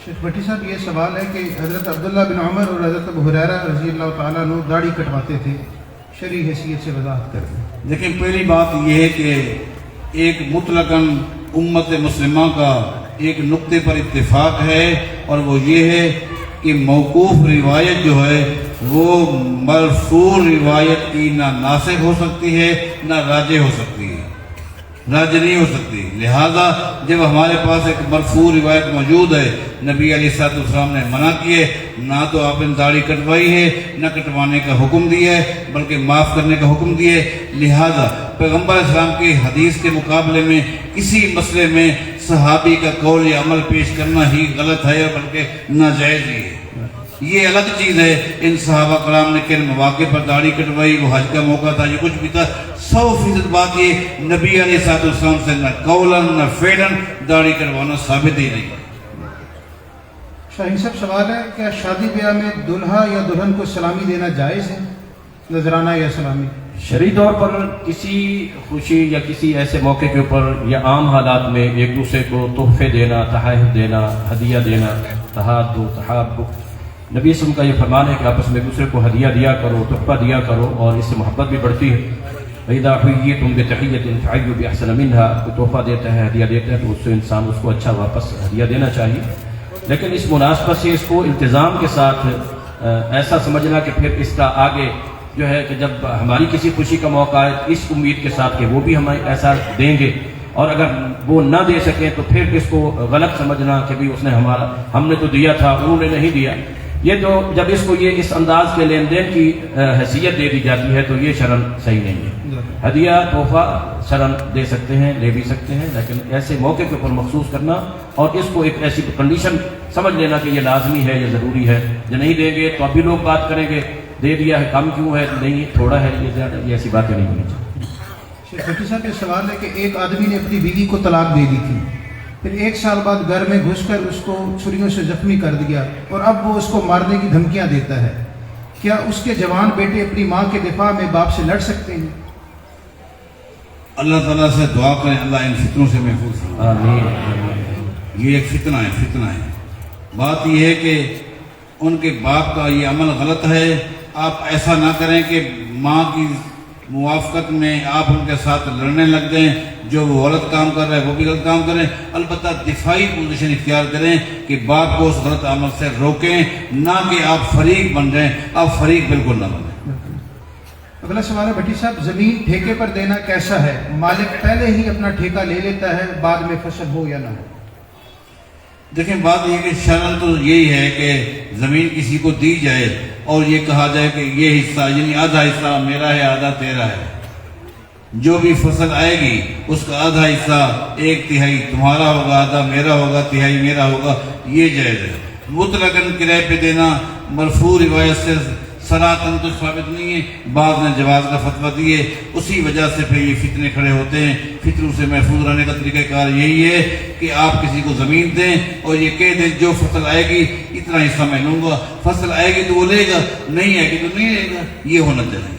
شیخ بھٹی صاحب یہ سوال ہے کہ حضرت عبداللہ بن عمر اور حضرت ابو ہریرہ رضی اللہ تعالیٰ عنہ داڑھی کٹواتے تھے، شرعی حیثیت سے وضاحت کر دیں۔
لیکن پہلی بات یہ ہے کہ ایک مطلقاً امت مسلمہ کا ایک نقطے پر اتفاق ہے، اور وہ یہ ہے کہ موقوف روایت جو ہے وہ مرفوع روایت کی نہ ناسخ ہو سکتی ہے نہ راجح ہو سکتی ہے، راجح نہیں ہو سکتی۔ لہذا جب ہمارے پاس ایک مرفوع روایت موجود ہے، نبی علیہ الصلوۃ والسلام نے منع کیے، نہ تو آپ نے داڑھی کٹوائی ہے نہ کٹوانے کا حکم دیا ہے بلکہ معاف کرنے کا حکم دیا ہے، لہذا پیغمبر اسلام کی حدیث کے مقابلے میں کسی مسئلے میں صحابی کا قول یا عمل پیش کرنا ہی غلط ہے بلکہ ناجائز ہی ہے۔ یہ الگ چیز ہے، ان صحابہ کرام نے کن مواقع پر داڑھی کٹوائی، وہ حج کا موقع تھا، یہ کچھ بھی تھا، 100% بات یہ نبی علیہ الصلوۃ والسلام سے نہ قولاً نہ فعلاً داڑھی کٹوانا ثابت ہی نہیں۔
شاہین صاحب سوال ہے، کیا شادی بیاہ میں دلہا یا دلہن کو سلامی دینا جائز ہے، نذرانہ یا سلامی؟
شرعی طور پر کسی خوشی یا کسی ایسے موقع کے اوپر یا عام حالات میں ایک دوسرے کو تحفے دینا، تحائف دینا، ہدیہ دینا، تحادو تحابو، نبی صلی اللہ علیہ وسلم کا یہ فرمان ہے کہ آپس میں ایک دوسرے کو ہدیہ دیا کرو، تحفہ دیا کرو، اور اس سے محبت بھی بڑھتی ہے۔ وَإِذَا حُيِّيتُم بِتَحِيَّةٍ فَحَيُّوا بِأَحْسَنَ مِنْهَا، کوئی تحفہ دیتا ہے، ہدیہ دیتا ہے تو اس سے انسان اس کو اچھا واپس ہدیہ دینا چاہیے، لیکن اس مناسبت سے اس کو التزام کے ساتھ ایسا سمجھنا کہ پھر اس کا آگے جو ہے کہ جب ہماری کسی خوشی کا موقع ہے اس امید کے ساتھ کہ وہ بھی ہمیں ایسا دیں گے، اور اگر وہ نہ دے سکیں تو پھر اس کو غلط سمجھنا کہ بھی اس نے ہم نے تو دیا تھا انہوں نے نہیں دیا، یہ جو جب اس کو یہ اس انداز کے لین دین کی حیثیت دے دی جاتی ہے تو یہ شرعاً صحیح نہیں ہے۔ ہدیہ تحفہ شرعاً دے سکتے ہیں، لے بھی سکتے ہیں، لیکن ایسے موقع کے اوپر مخصوص کرنا اور اس کو ایک ایسی کنڈیشن سمجھ لینا کہ یہ لازمی ہے، یہ ضروری ہے، جو نہیں دیں گے تو اب بھی لوگ بات کریں گے دے دیا ہے کم کیوں ہے، نہیں تھوڑا ہے، یہ زیادہ، یہ ایسی باتیں نہیں ہونی چاہیے۔
شیخ بھٹی صاحب یہ سوال ہے کہ ایک آدمی نے اپنی بیوی کو طلاق دے دی تھی، پھر 1 سال بعد گھر میں گھس کر اس کو چھریوں سے زخمی کر دیا اور اب وہ اس کو مارنے کی دھمکیاں دیتا ہے، کیا اس کے جوان بیٹے اپنی ماں کے دفاع میں باپ سے لڑ سکتے ہیں؟
اللہ تعالیٰ سے دعا کریں اللہ ان فتنوں سے محفوظ فرمائے۔
آمین۔
یہ ایک فتنہ ہے۔ بات یہ ہے کہ ان کے باپ کا یہ عمل غلط ہے، آپ ایسا نہ کریں کہ ماں کی موافقت میں آپ ان کے ساتھ لڑنے لگ جائیں، جو وہ غلط کام کر رہے ہیں وہ بھی غلط کام کریں، البتہ دفاعی پوزیشن اختیار کریں کہ باپ کو اس غلط عمل سے روکیں، نہ کہ آپ فریق بن جائیں، آپ فریق بالکل نہ بنیں۔
اگلا سوال ہے بھٹی صاحب، زمین ٹھیکے پر دینا کیسا ہے؟ مالک پہلے ہی اپنا ٹھیکہ لے لیتا ہے بعد میں فصل ہو یا نہ ہو؟
دیکھیں بات یہ کہ شرعاً تو یہی ہے کہ زمین کسی کو دی جائے اور یہ کہا جائے کہ یہ حصہ یعنی آدھا حصہ میرا ہے آدھا تیرا ہے، جو بھی فصل آئے گی اس کا آدھا حصہ 1/3 تمہارا ہوگا، آدھا میرا ہوگا، 1/3 میرا ہوگا، یہ جائز ہے۔ مطلقاً کرائے پہ دینا مرفوع روایت سے صراحتاً تو ثابت نہیں ہے، بعض نے جواز کا فتویٰ دیے، اسی وجہ سے پھر یہ فتنے کھڑے ہوتے ہیں۔ فتنوں سے محفوظ رہنے کا طریقہ کار یہی ہے کہ آپ کسی کو زمین دیں اور یہ کہہ دیں جو فصل آئے گی اتنا حصہ میں لوں گا، فصل آئے گی تو وہ لے گا، نہیں آئے گی تو نہیں لے گا، یہ ہونا چاہیے۔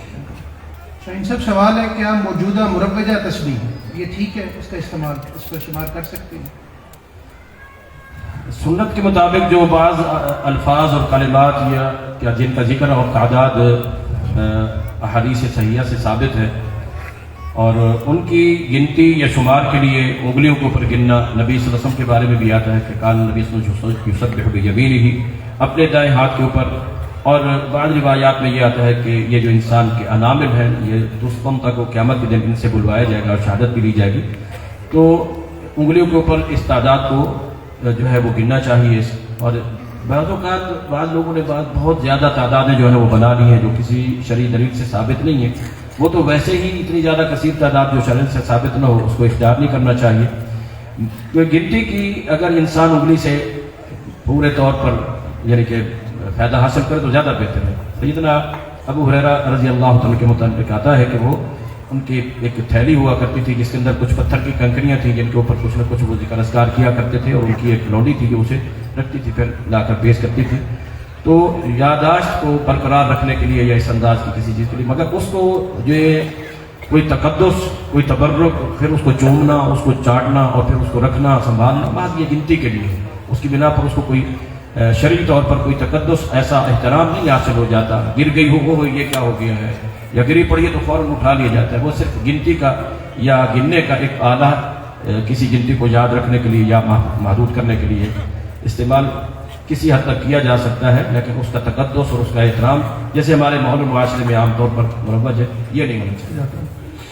شاہین صاحب سوال ہے، کیا موجودہ مروجہ تسبیح یہ ٹھیک ہے، اس کا استعمال اس پر شمار کر سکتے ہیں؟
سنت کے مطابق جو بعض الفاظ اور کلمات یا جن کا ذکر اور تعداد احادیث صحیحہ سے ثابت ہے اور ان کی گنتی یا شمار کے لیے انگلیوں کے اوپر گننا نبی صلی اللہ علیہ وسلم کے بارے میں بھی آتا ہے کہ کان نبی صلی اللہ علیہ وسلم یسبح بیمینہ، اپنے دائیں ہاتھ کے اوپر، اور بعض روایات میں یہ آتا ہے کہ یہ جو انسان کے انامل ہیں یہ دستم تک قیامت کے دن ان سے بلوایا جائے گا اور شہادت بھی لی جائے گی، تو انگلیوں کے اوپر اس تعداد کو جو ہے وہ گننا چاہیے، اور بعض اوقات بعض لوگوں نے بہت زیادہ تعدادیں جو ہے وہ بنا لی ہیں جو کسی شرعی دلیل سے ثابت نہیں ہے. وہ تو ویسے ہی اتنی زیادہ کثیر تعداد جو شرع سے ثابت نہ ہو اس کو اختیار نہیں کرنا چاہیے. تو گنتی کی اگر انسان انگلی سے پورے طور پر یعنی کہ فائدہ حاصل کرے تو زیادہ بہتر ہے. سیدنا ابو ہریرہ رضی اللہ عنہ کے متعلق آتا ہے کہ وہ ان کی ایک تھیلی ہوا کرتی تھی جس کے اندر کچھ پتھر کی کنکریاں تھیں جن کے اوپر کچھ نہ کچھ وہ ذکر اذکار کیا کرتے تھے, اور ان کی ایک لونڈی تھی جو اسے رکھتی تھی پھر لا کر پیش کرتی تھی. تو یاداشت کو برقرار رکھنے کے لیے یا اس انداز کی کسی چیز کے لیے, مگر اس کو جو کوئی تقدس کوئی تبرک پھر اس کو چومنا اس کو چاٹنا اور پھر اس کو رکھنا سنبھالنا بعد یہ گنتی کے لیے اس کی بنا پر اس کو کوئی شرعی طور پر کوئی تقدس ایسا احترام نہیں حاصل ہو جاتا. گر گئی ہو یہ کیا ہو گیا ہے یا گری پڑی ہے تو فوراً اٹھا لیا جاتا ہے. وہ صرف گنتی کا یا گننے کا ایک آلہ کسی گنتی کو یاد رکھنے کے لیے یا محدود کرنے کے لیے استعمال کسی حد تک کیا جا سکتا ہے, لیکن اس کا تقدس اور اس کا احترام جیسے ہمارے ماحول معاشرے میں عام طور پر مروج ہے یہ نہیں ہونا چاہیے.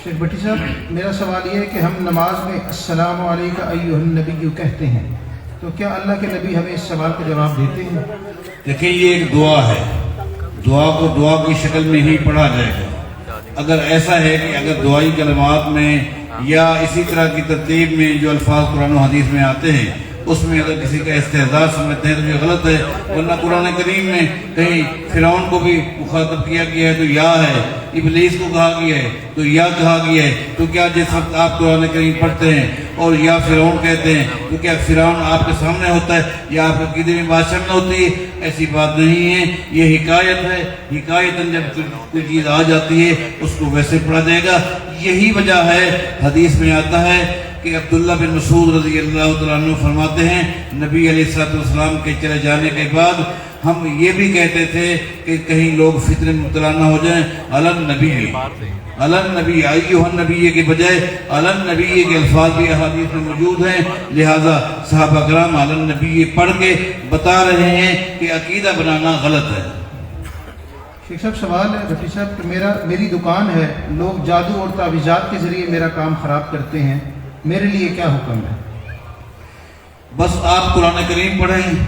شیخ بھٹی صاحب میرا سوال یہ ہے کہ ہم نماز میں السلام علیکم ایھا النبی کہتے ہیں, تو کیا اللہ کے نبی ہمیں اس سوال کا جواب دیتے ہیں؟
دیکھیں یہ ایک دعا ہے, دعا کو دعا کی شکل میں ہی پڑھا جائے گا. اگر ایسا ہے کہ اگر دعائی کلمات میں یا اسی طرح کی ترتیب میں جو الفاظ قرآن و حدیث میں آتے ہیں اس میں اگر کسی کا استحضار سمجھتے ہیں تو یہ غلط ہے. ورنہ قرآن کریم میں کہیں فرعون کو بھی مخاطب کیا گیا ہے تو یا ہے, ابلیس کو کہا گیا ہے تو یا کہا گیا ہے. تو کیا جس وقت آپ قرآن کریم پڑھتے ہیں اور یا فرعون کہتے ہیں تو کیا فرعون آپ کے سامنے ہوتا ہے یا آپ کے عقیدے میں بات شامل ہوتی ہے؟ ایسی بات نہیں ہے, یہ حکایت ہے. حکایتاً جب کوئی چیز آ جاتی ہے اس کو ویسے پڑھا جائے گا. یہی وجہ ہے حدیث میں آتا ہے کہ عبداللہ بن مسعود رضی اللہ تعالیٰ عنہ فرماتے ہیں نبی علیہ الصلوۃ والسلام کے چلے جانے کے بعد ہم یہ بھی کہتے تھے کہ کہیں لوگ فتنے میں مبتلا نہ ہو جائیں, النبی ایھا النبی کے بجائے النبی کے الفاظ بھی احادیث میں موجود ہیں. لہذا صحابہ کرام النبی پڑھ کے بتا رہے ہیں کہ عقیدہ بنانا غلط ہے.
شیخ صاحب سوال ہے بھٹی صاحب کہ میری دکان ہے, لوگ جادو اور تعویذات کے ذریعے میرا کام خراب کرتے ہیں, میرے لیے کیا حکم ہے؟
بس آپ قرآن کریم پڑھیں,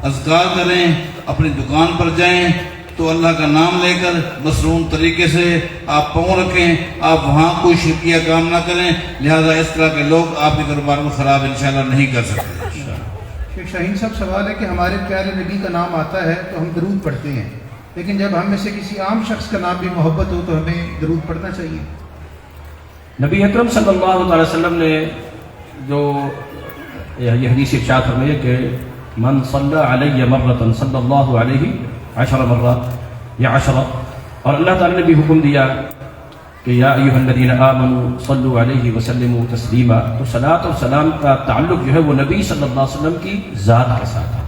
اذکار کریں, اپنی دکان پر جائیں تو اللہ کا نام لے کر مسنون طریقے سے آپ پاؤں رکھیں, آپ وہاں کوئی شرکیہ کام نہ کریں. لہذا اس طرح کے لوگ آپ کے کاروبار کو خراب انشاءاللہ نہیں کر سکتے.
شیخ شاہین صاحب سوال ہے کہ ہمارے پیارے نبی کا نام آتا ہے تو ہم درود پڑھتے ہیں, لیکن جب ہم میں سے کسی عام شخص کا نام بھی محبت ہو تو ہمیں درود پڑھنا چاہیے.
نبی اکرم صلی اللہ علیہ وسلم نے جو یہ حدیث ارشاد فرمائی کہ من صلی علیہ مرۃ صلی اللہ علیہ 10 مرات یا 10, اور اللہ تعالی نے بھی حکم دیا کہ یا ایھا الذین آمنوا صلوا علیہ وسلموا تسلیما. تو صلاۃ اور سلام کا تعلق جو ہے وہ نبی صلی اللہ علیہ وسلم کی ذات کے ساتھ ہے.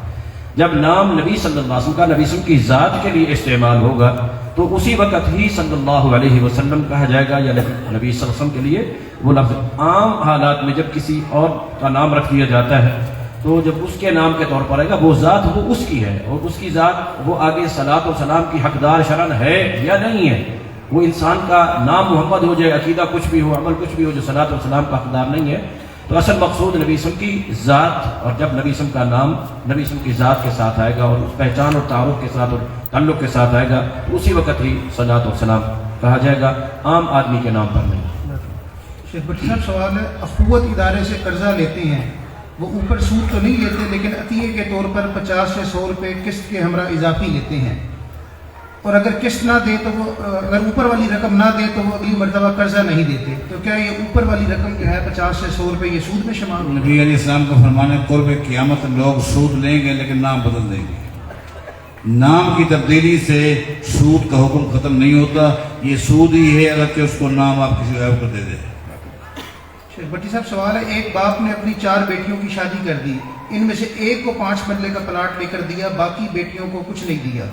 جب نام نبی صلی اللہ علیہ وسلم کا نبی صلی اللہ علیہ وسلم کی ذات کے لیے استعمال ہوگا تو اسی وقت ہی صلی اللہ علیہ وسلم کہا جائے گا یا نبی صلی اللہ علیہ وسلم کے لیے وہ لفظ. عام حالات میں جب کسی اور کا نام رکھ دیا جاتا ہے تو جب اس کے نام کے طور پر آئے گا وہ ذات وہ اس کی ہے, اور اس کی ذات وہ آگے صلاۃ و سلام کی حقدار شرعاً ہے یا نہیں ہے. وہ انسان کا نام محمد ہو جائے, عقیدہ کچھ بھی ہو, عمل کچھ بھی ہو, جو صلاۃ و سلام کا حقدار نہیں ہے. تو اصل مقصود نبی صلی اللہ علیہ وسلم کی ذات, اور جب نبی صلی اللہ علیہ وسلم کا نام نبی صلی اللہ علیہ وسلم کی ذات کے ساتھ آئے گا اور اس پہچان اور تعارف کے ساتھ اور تعلق کے ساتھ آئے گا تو اسی وقت ہی صلاۃ و سلام کہا جائے گا, عام آدمی کے نام پر نہیں.
شیخ بھٹی صاحب سوال ہے, اخوت ادارے سے قرضہ لیتے ہیں, وہ اوپر سود تو نہیں لیتے لیکن عطیے کے طور پر 50 سے 100 روپے قسط کے ہمراہ اضافی لیتے ہیں, اور اگر قسط نہ دے تو وہ اگر اوپر والی رقم نہ دے تو وہ اگلی مرتبہ قرضہ نہیں دیتے. تو کیا یہ اوپر والی رقم جو ہے 50 سے 100 روپے یہ سود میں شمار ہو؟
نبی علیہ السلام کا فرمان ہے قرب قیامت لوگ سود لیں گے لیکن نام بدل دیں گے. نام کی تبدیلی سے سود کا حکم ختم نہیں ہوتا, یہ سود ہی ہے اگرچہ اس کو نام آپ کسی اور کو دے دیں.
شیخ بھٹی صاحب سوال ہے, ایک باپ نے اپنی 4 بیٹیوں کی شادی کر دی, ان میں سے ایک کو 5 مرلے کا پلاٹ لے کر دیا, باقی بیٹیوں کو کچھ نہیں دیا,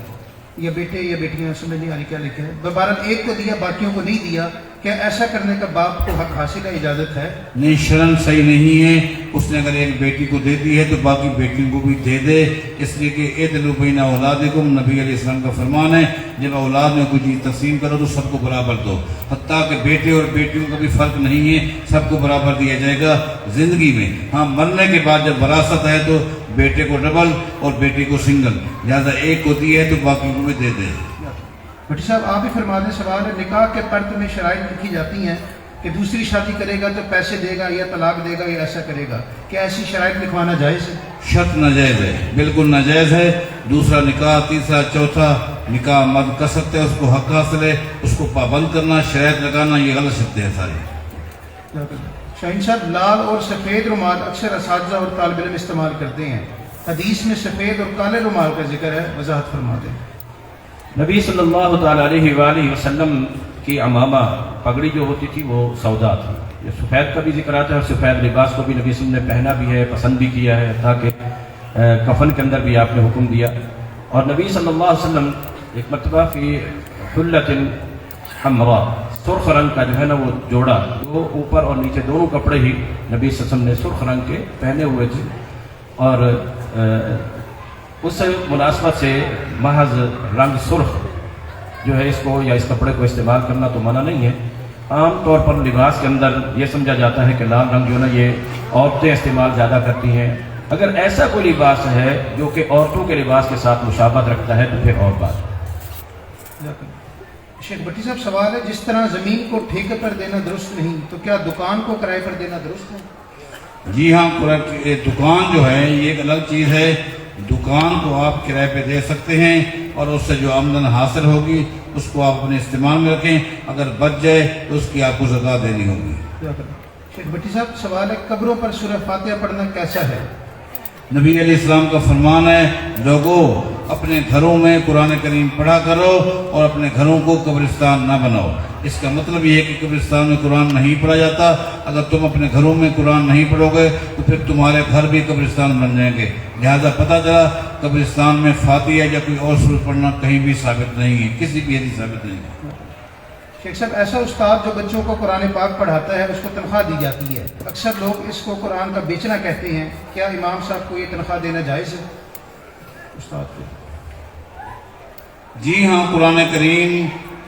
یا بیٹے یا بیٹیاں سمجھ نہیں آ رہی کیا لکھا ہے, بہرحال ایک کو دیا باقیوں کو نہیں دیا. کیا ایسا کرنے کا باپ کو حق حاصل ہے, اجازت ہے؟
نہیں, شرن صحیح نہیں ہے. اس نے اگر ایک بیٹی کو دے دی ہے تو باقی بیٹیوں کو بھی دے دے، اس لیے کہ اعدلوا بین اولادکم، نبی علیہ السلام کا فرمان ہے جب اولاد میں کوئی چیز تقسیم کرو تو سب کو برابر دو، حتیٰ کہ بیٹے اور بیٹیوں کا بھی فرق نہیں ہے، سب کو برابر دیا جائے گا زندگی میں۔ ہاں مرنے کے بعد جب وراثت ہے تو بیٹے کو ڈبل اور بیٹی کو سنگل، لہٰذا ایک کو دی ہے تو باقی کو بھی دے دے۔
بھٹی صاحب آپ ہی فرما دیں، سوال ہے نکاح کے پرت میں شرائط لکھی جاتی ہیں کہ دوسری شادی کرے گا تو پیسے دے گا یا طلاق دے گا یا ایسا کرے گا، کیا ایسی شرائط لکھوانا جائز ہے؟
شرط ناجائز ہے، بالکل ناجائز ہے۔ دوسرا نکاح، تیسرا، چوتھا نکاح مرد کر سکتے ہیں، اس کو حق حاصل ہے، اس کو پابند کرنا، شرائط لگانا یہ غلط شرطیں ہیں ساری۔
شاہین صاحب لال اور سفید رومال اکثر اساتذہ اور طالب علم استعمال کرتے ہیں، حدیث میں سفید اور کالے رومال کا ذکر ہے، وضاحت فرما دیں۔
نبی صلی اللہ تعالیٰ علیہ وآلہ وسلم کی عمامہ پگڑی جو ہوتی تھی وہ سودا تھی، یہ سفید کا بھی ذکر آتا ہے اور سفید لباس کو بھی نبی صلی اللہ علیہ وسلم نے پہنا بھی ہے، پسند بھی کیا ہے، تاکہ کفن کے اندر بھی آپ نے حکم دیا۔ اور نبی صلی اللہ علیہ وسلم ایک مرتبہ فی حلۃ حمراء، سرخ رنگ کا جو ہے نا وہ جوڑا، جو اوپر اور نیچے دونوں کپڑے ہی نبی صلی اللہ علیہ وسلم نے سرخ رنگ کے پہنے ہوئے تھے، اور اس مناسبت سے محض رنگ سرخ جو ہے اس کو یا اس کپڑے کو استعمال کرنا تو منع نہیں ہے۔ عام طور پر لباس کے اندر یہ سمجھا جاتا ہے کہ لال رنگ جو ہے نا یہ عورتیں استعمال زیادہ کرتی ہیں، اگر ایسا کوئی لباس ہے جو کہ عورتوں کے لباس کے ساتھ مشابہت رکھتا ہے تو پھر اور بات۔
شیخ بھٹی صاحب سوال ہے، جس طرح زمین کو ٹھیکے پر دینا درست نہیں تو کیا دکان کو کرائے پر دینا درست ہے؟
جی ہاں، دکان جو ہے یہ ایک الگ چیز ہے، دکان کو آپ کرائے پہ دے سکتے ہیں اور اس سے جو آمدن حاصل ہوگی اس کو آپ اپنے استعمال میں رکھیں، اگر بچ جائے تو اس کی آپ کو زکوٰۃ دینی ہوگی۔
شیخ بھٹی صاحب سوال ہے، قبروں پر سورہ فاتحہ پڑھنا کیسا ہے؟
نبی علیہ السلام کا فرمان ہے، لوگوں اپنے گھروں میں قرآن کریم پڑھا کرو اور اپنے گھروں کو قبرستان نہ بناؤ۔ اس کا مطلب یہ ہے کہ قبرستان میں قرآن نہیں پڑھا جاتا، اگر تم اپنے گھروں میں قرآن نہیں پڑھو گے تو پھر تمہارے گھر بھی قبرستان بن جائیں گے، لہذا پتہ چلا قبرستان میں فاتحہ یا کوئی اور سورت پڑھنا کہیں بھی ثابت نہیں ہے، کسی بھی حدیث ثابت نہیں ہے۔
شیخ صاحب ایسا استاد جو بچوں کو قرآن پاک پڑھاتا ہے اس کو تنخواہ دی جاتی ہے، اکثر لوگ اس کو قرآن کا بیچنا کہتے ہیں، کیا امام صاحب کو یہ تنخواہ دینا جائز ہے استاد کو؟
جی ہاں، قرآن کریم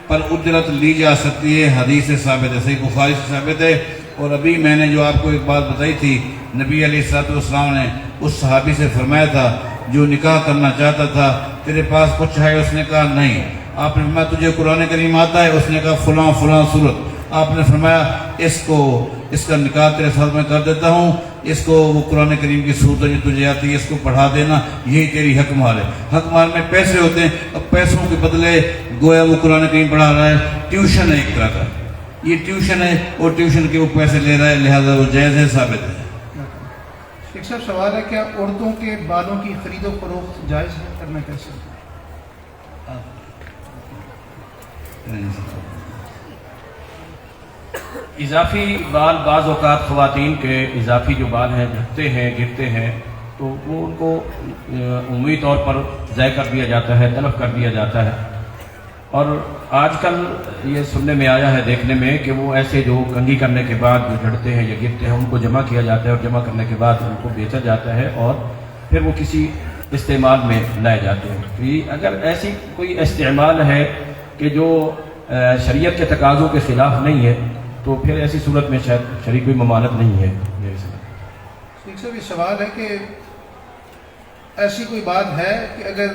پر اجرت لی جا سکتی ہے، حدیث سے ثابت ہے، صحیح بخاری سے ثابت ہے۔ اور ابھی میں نے جو آپ کو ایک بات بتائی تھی، نبی علیہ السلام نے اس صحابی سے فرمایا تھا جو نکاح کرنا چاہتا تھا، تیرے پاس کچھ ہے؟ اس نے کہا نہیں۔ آپ نے فرمایا تجھے قرآن کریم آتا ہے؟ اس نے کہا فلاں فلاں صورت۔ آپ نے فرمایا اس کا نکاح تیرے ساتھ میں کر دیتا ہوں، اس کو وہ قرآن کریم کی صورت جو تجھے آتی ہے اس کو پڑھا دینا، یہی تیری حق مال ہے۔ حق مال میں پیسے ہوتے ہیں، اب پیسوں کے بدلے گویا وہ قرآن کریم پڑھا رہا ہے، ٹیوشن ہے ایک طرح کا، یہ ٹیوشن ہے اور ٹیوشن کے وہ پیسے لے رہا ہے، لہذا وہ جائز ہے، ثابت ہے۔
شیخ صاحب سوال ہے، کیا عورتوں کے بالوں کی خرید و فروخت جائز ہے، کرنا کیسے؟
اضافی بال بعض اوقات خواتین کے اضافی جو بال ہیں جھکتے ہیں، گرتے ہیں، تو وہ ان کو عمومی طور پر ضائع کر دیا جاتا ہے، تلف کر دیا جاتا ہے۔ اور آج کل یہ سننے میں آیا ہے، دیکھنے میں، کہ وہ ایسے جو کنگھی کرنے کے بعد جو جھڑتے ہیں یا گرتے ہیں ان کو جمع کیا جاتا ہے اور جمع کرنے کے بعد ان کو بیچا جاتا ہے اور پھر وہ کسی استعمال میں لائے جاتے ہیں۔ تو یہ اگر ایسی کوئی استعمال ہے کہ جو شریعت کے تقاضوں کے خلاف نہیں ہے تو پھر ایسی صورت میں شاید شریع کوئی ممانعت نہیں ہے۔
شیخ صاحب یہ سوال ہے کہ ایسی کوئی بات ہے کہ اگر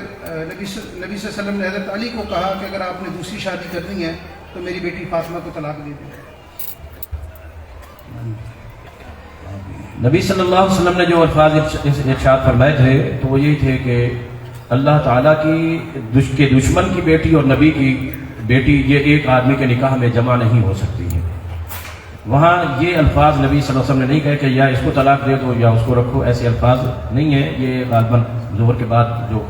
نبی صلی اللہ علیہ وسلم نے حضرت علی کو کہا کہ اگر آپ نے دوسری شادی کرنی ہے تو میری بیٹی فاطمہ کو طلاق دے دیں؟
نبی صلی اللہ علیہ وسلم نے جو الفاظ ارشاد فرمائے تھے تو وہ یہی تھے کہ اللہ تعالیٰ کے دشمن کی بیٹی اور نبی کی بیٹی یہ ایک آدمی کے نکاح میں جمع نہیں ہو سکتی ہے۔ وہاں یہ الفاظ نبی صلی اللہ علیہ وسلم نے نہیں کہا کہ یا اس کو طلاق دے دو یا اس کو رکھو، ایسے الفاظ نہیں ہیں۔ یہ غالباً ظہر کے بعد جو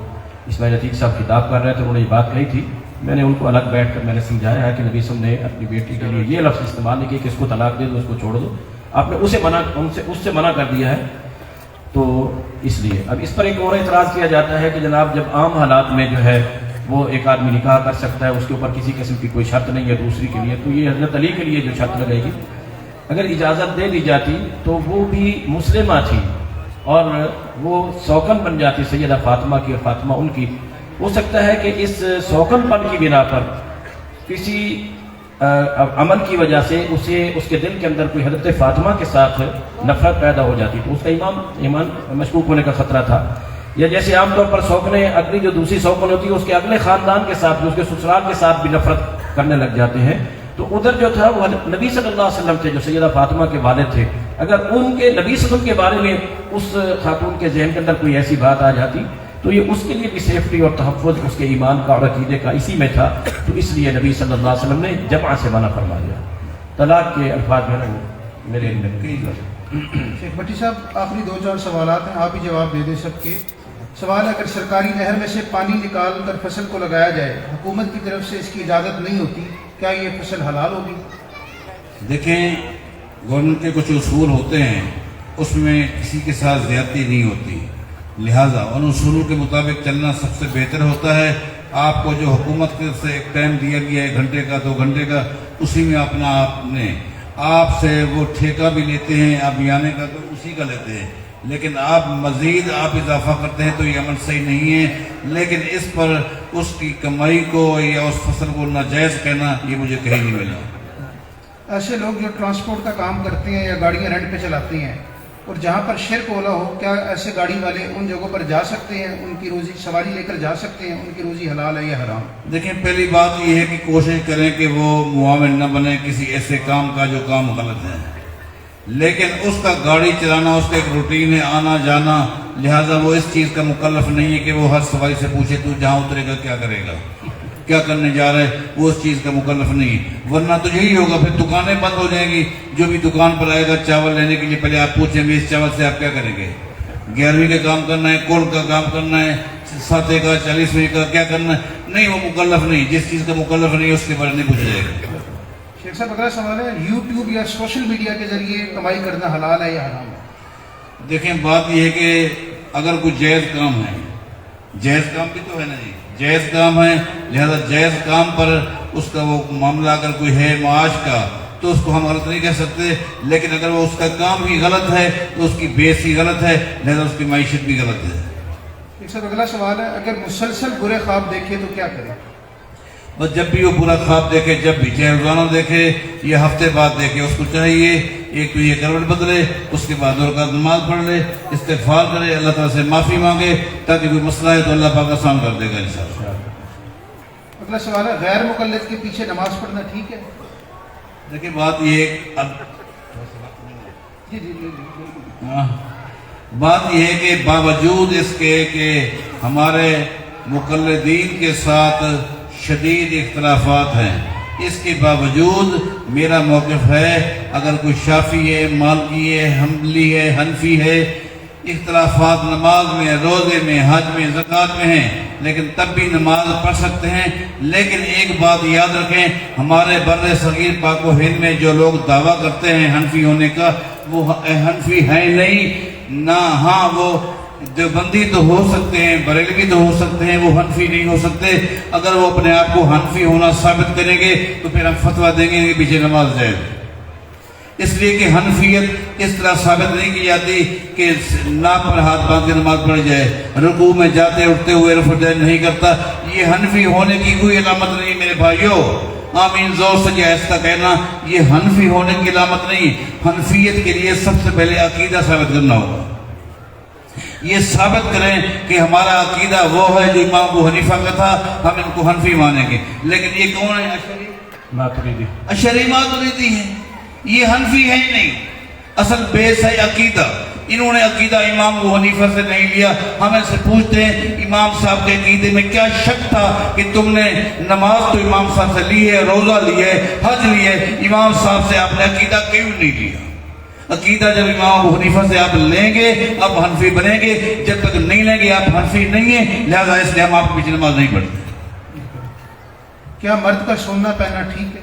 اسماعیل عتیق صاحب خطاب کر رہے تھے انہوں نے یہ بات کہی تھی، میں نے ان کو الگ بیٹھ کر میں نے سمجھایا ہے کہ نبی صلی اللہ علیہ وسلم نے اپنی بیٹی کے لیے یہ لفظ استعمال نہیں کیا کہ اس کو طلاق دے دو، اس کو چھوڑ دو، آپ نے اس سے منع کر دیا ہے۔ تو اس لیے اب اس پر ایک اور اعتراض کیا جاتا ہے کہ جناب جب عام حالات میں جو ہے وہ ایک آدمی نکاح کر سکتا ہے، اس کے اوپر کسی قسم کی کوئی شرط نہیں ہے دوسری کے لیے، تو یہ حضرت علی کے لیے جو شرط لگے گی، اگر اجازت دے دی جاتی تو وہ بھی مسلمہ تھی اور وہ سوکن بن جاتی سیدہ فاطمہ کی اور فاطمہ ان کی. ہو سکتا ہے کہ اس سوکن پن کی بنا پر کسی عمل کی وجہ سے اس کے دل کے اندر کوئی حضرت فاطمہ کے ساتھ نفرت پیدا ہو جاتی تو اس کا ایمان مشکوک ہونے کا خطرہ تھا. یا جیسے عام طور پر سوکنے اگلی جو دوسری سوکن ہوتی ہے اس کے اگلے خاندان کے ساتھ بھی اس کے سسرال کے ساتھ بھی نفرت کرنے لگ جاتے ہیں. تو ادھر جو تھا وہ نبی صلی اللہ علیہ وسلم تھے جو سیدہ فاطمہ کے والد تھے. اگر ان کے نبی صلی اللہ علیہ وسلم کے بارے میں اس خاتون کے ذہن کے اندر کوئی ایسی بات آ جاتی تو یہ اس کے لیے بھی سیفٹی اور تحفظ اس کے ایمان کا اور عقیدے کا اسی میں تھا. تو اس لیے نبی صلی اللہ علیہ وسلم نے جمع سے منع فرما دیا. طلاق کے الفاظ میں میرے علم میں.
شیخ بھٹی صاحب آخری 2-4 سوالات ہیں, آپ ہی جواب دے دیں سب کے. سوال اگر سرکاری نہر میں سے پانی نکال کر فصل کو لگایا جائے, حکومت کی طرف سے اس کی اجازت نہیں ہوتی, کیا یہ فصل حلال ہوگی؟
دیکھیں, گورنمنٹ کے کچھ اصول ہوتے ہیں, اس میں کسی کے ساتھ زیادتی نہیں ہوتی, لہٰذا ان اصولوں کے مطابق چلنا سب سے بہتر ہوتا ہے. آپ کو جو حکومت کی طرف سے ایک ٹائم دیا گیا ہے 1 گھنٹے کا 2 گھنٹے کا, اسی میں اپنا آپ سے وہ ٹھیکہ بھی لیتے ہیں, آپ بیانے کا تو اسی کا لیتے ہیں, لیکن آپ مزید اضافہ کرتے ہیں تو یہ عمل صحیح نہیں ہے. لیکن اس پر اس کی کمائی کو یا اس فصل کو ناجائز کہنا یہ مجھے کہیں نہیں ملا.
ایسے لوگ جو ٹرانسپورٹ کا کام کرتے ہیں یا گاڑیاں رینٹ پہ چلاتے ہیں اور جہاں پر شرک اولا ہو, کیا ایسے گاڑی والے ان جگہوں پر جا سکتے ہیں, ان کی روزی سواری لے کر جا سکتے ہیں, ان کی روزی حلال ہے یا حرام؟
دیکھیں, پہلی بات یہ ہے کہ کوشش کریں کہ وہ معاون نہ بنے کسی ایسے کام کا جو کام غلط ہے, لیکن اس کا گاڑی چلانا اس کا ایک روٹین ہے, آنا جانا, لہٰذا وہ اس چیز کا مکلف نہیں ہے کہ وہ ہر سواری سے پوچھے تو جہاں اترے گا کیا کرے گا, کیا کرنے جا رہے, وہ اس چیز کا مکلف نہیں ہے. ورنہ تو یہی ہوگا, پھر دکانیں بند ہو جائیں گی. جو بھی دکان پر آئے گا چاول لینے کے لیے پہلے آپ پوچھیں گے اس چاول سے آپ کیا کریں گے, 11ویں کا کام کرنا ہے, کول کا کام کرنا ہے, 7 کا 40ویں کا کیا کرنا ہے, نہیں وہ مکلف نہیں. جس چیز کا مکلف نہیں اس کے بارے میں پوچھا جائے گا.
شیخ صاحب اگلا سوال ہے, یوٹیوب یا سوشل میڈیا کے ذریعے کمائی کرنا حلال ہے یا حرام ہے؟
دیکھیں, بات یہ ہے کہ اگر کوئی جائز کام ہے, جائز کام بھی تو ہے نا جی, جائز کام ہے, لہذا جائز کام پر اس کا وہ معاملہ اگر کوئی ہے معاش کا تو اس کو ہم غلط نہیں کہہ سکتے. لیکن اگر وہ اس کا کام ہی غلط ہے تو اس کی بیس ہی غلط ہے, لہذا اس کی معیشت بھی غلط ہے.
ایک سب اگلا سوال ہے, اگر مسلسل برے خواب دیکھے تو کیا کریں؟
بس جب بھی وہ برا خواب دیکھے, جب بھی چاہے روزانہ دیکھے یا ہفتے بعد دیکھے, اس کو چاہیے ایک تو یہ کروٹ بدلے, اس کے بعد 2 رکعت نماز پڑھ لے, استغفار کرے, اللہ تعالیٰ سے معافی مانگے, تاکہ کوئی مسئلہ ہے تو اللہ پاک آسان کر دے گا انشاءاللہ.
اگلا سوال ہے, غیر مقلد کے پیچھے نماز پڑھنا ٹھیک ہے؟
دیکھیں, بات یہ ہے بات یہ ہے کہ باوجود اس کے کہ ہمارے مقلدین کے ساتھ شدید اختلافات ہیں, اس کے باوجود میرا موقف ہے, اگر کوئی شافعی ہے, مالکی ہے, حنبلی ہے, حنفی ہے, اختلافات نماز میں, روزے میں, حج میں, زکوٰۃ میں ہیں, لیکن تب بھی نماز پڑھ سکتے ہیں. لیکن ایک بات یاد رکھیں, ہمارے بر صغیر پاک و ہند میں جو لوگ دعویٰ کرتے ہیں حنفی ہونے کا, وہ حنفی ہیں نہیں نہ. ہاں, وہ دیوبندی تو ہو سکتے ہیں, بریلوی تو ہو سکتے ہیں, وہ حنفی نہیں ہو سکتے. اگر وہ اپنے آپ کو حنفی ہونا ثابت کریں گے تو پھر ہم فتویٰ دیں گے کہ پیچھے نماز جائے. اس لیے کہ حنفیت اس طرح ثابت نہیں کی جاتی کہ ناک پر ہاتھ باندھ کے نماز پڑھ جائے, رکوع میں جاتے اٹھتے ہوئے رفع نہیں کرتا. یہ حنفی ہونے کی کوئی علامت نہیں میرے بھائیوں. آمین زور سے جو ایسا کہنا, یہ حنفی ہونے کی علامت نہیں. حنفیت کے لیے سب سے پہلے عقیدہ ثابت کرنا ہوگا. یہ ثابت کریں کہ ہمارا عقیدہ وہ ہے جو امام ابو حنیفہ کا تھا, ہم ان کو حنفی مانیں گے. لیکن یہ کون ہے؟ اشعری ماتریدی ہیں. یہ حنفی ہے ہی نہیں. اصل بیس ہے عقیدہ. انہوں نے عقیدہ امام ابو حنیفہ سے نہیں لیا. ہم ان سے پوچھتے ہیں امام صاحب کے عقیدے میں کیا شک تھا کہ تم نے نماز تو امام صاحب سے لی ہے, روزہ لی ہے, حج لی ہے, امام صاحب سے آپ نے عقیدہ کیوں نہیں لیا؟ عقیدہ جب امام ابو حنیفہ سے آپ لیں گے اب حنفی بنیں گے, جب تک نہیں لیں گے آپ حنفی نہیں ہیں. لہذا اس لیے ہم آپ کے پیچھے نماز نہیں پڑھتے.
کیا مرد کا سونا پہننا ٹھیک ہے؟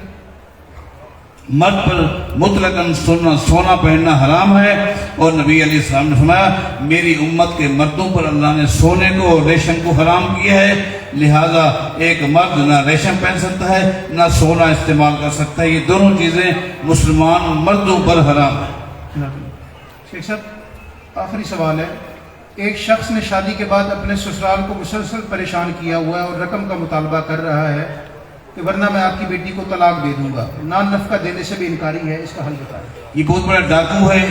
مرد پر مطلقاً سونا پہننا حرام ہے، اور نبی علیہ السلام نے فرمایا میری امت کے مردوں پر اللہ نے سونے کو اور ریشم کو حرام کیا ہے، لہذا ایک مرد نہ ریشم پہن سکتا ہے نہ سونا استعمال کر سکتا ہے، یہ دونوں چیزیں مسلمان مردوں پر حرام ہیں۔
شیخ صاحب آخری سوال ہے، ایک شخص نے شادی کے بعد اپنے سسرال کو مسلسل پریشان کیا ہوا ہے اور رقم کا مطالبہ کر رہا ہے کہ ورنہ میں آپ کی بیٹی کو طلاق دے دوں گا، نان نفقہ دینے سے بھی انکاری ہے، اس کا حل بتائیں۔
یہ بہت بڑا ڈاکو ہے،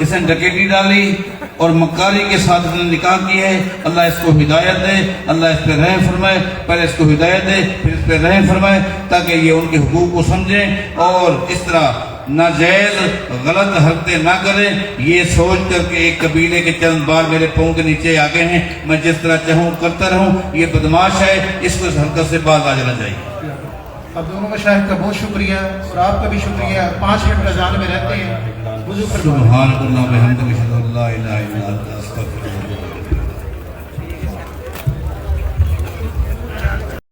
اس نے ڈکیتی ڈالی اور مکاری کے ساتھ اس نے نکاح کی ہے، اللہ اس کو ہدایت دے، اللہ اس پہ رحم فرمائے، پہلے اس کو ہدایت دے پھر اس پہ رحم فرمائے تاکہ یہ ان کے حقوق کو سمجھیں اور اس طرح ناجائز غلط حرکتیں نہ کریں، یہ سوچ کر کہ ایک قبیلے کے چند بال میرے پاؤں کے نیچے آگے ہیں، میں جس طرح چاہوں کرتا رہوں، یہ بدماش ہے، اس کو اس حرکت سے باز آ جانا چاہیے۔
اب دونوں مشاہد کا بہت شکریہ اور آپ کا بھی شکریہ، 5 منٹ رضان میں رہتے ہیں، وضو فرمائیں۔
سبحان اللہ و بحمدہ، اشہد ان لا الہ الا انت، استغفرک۔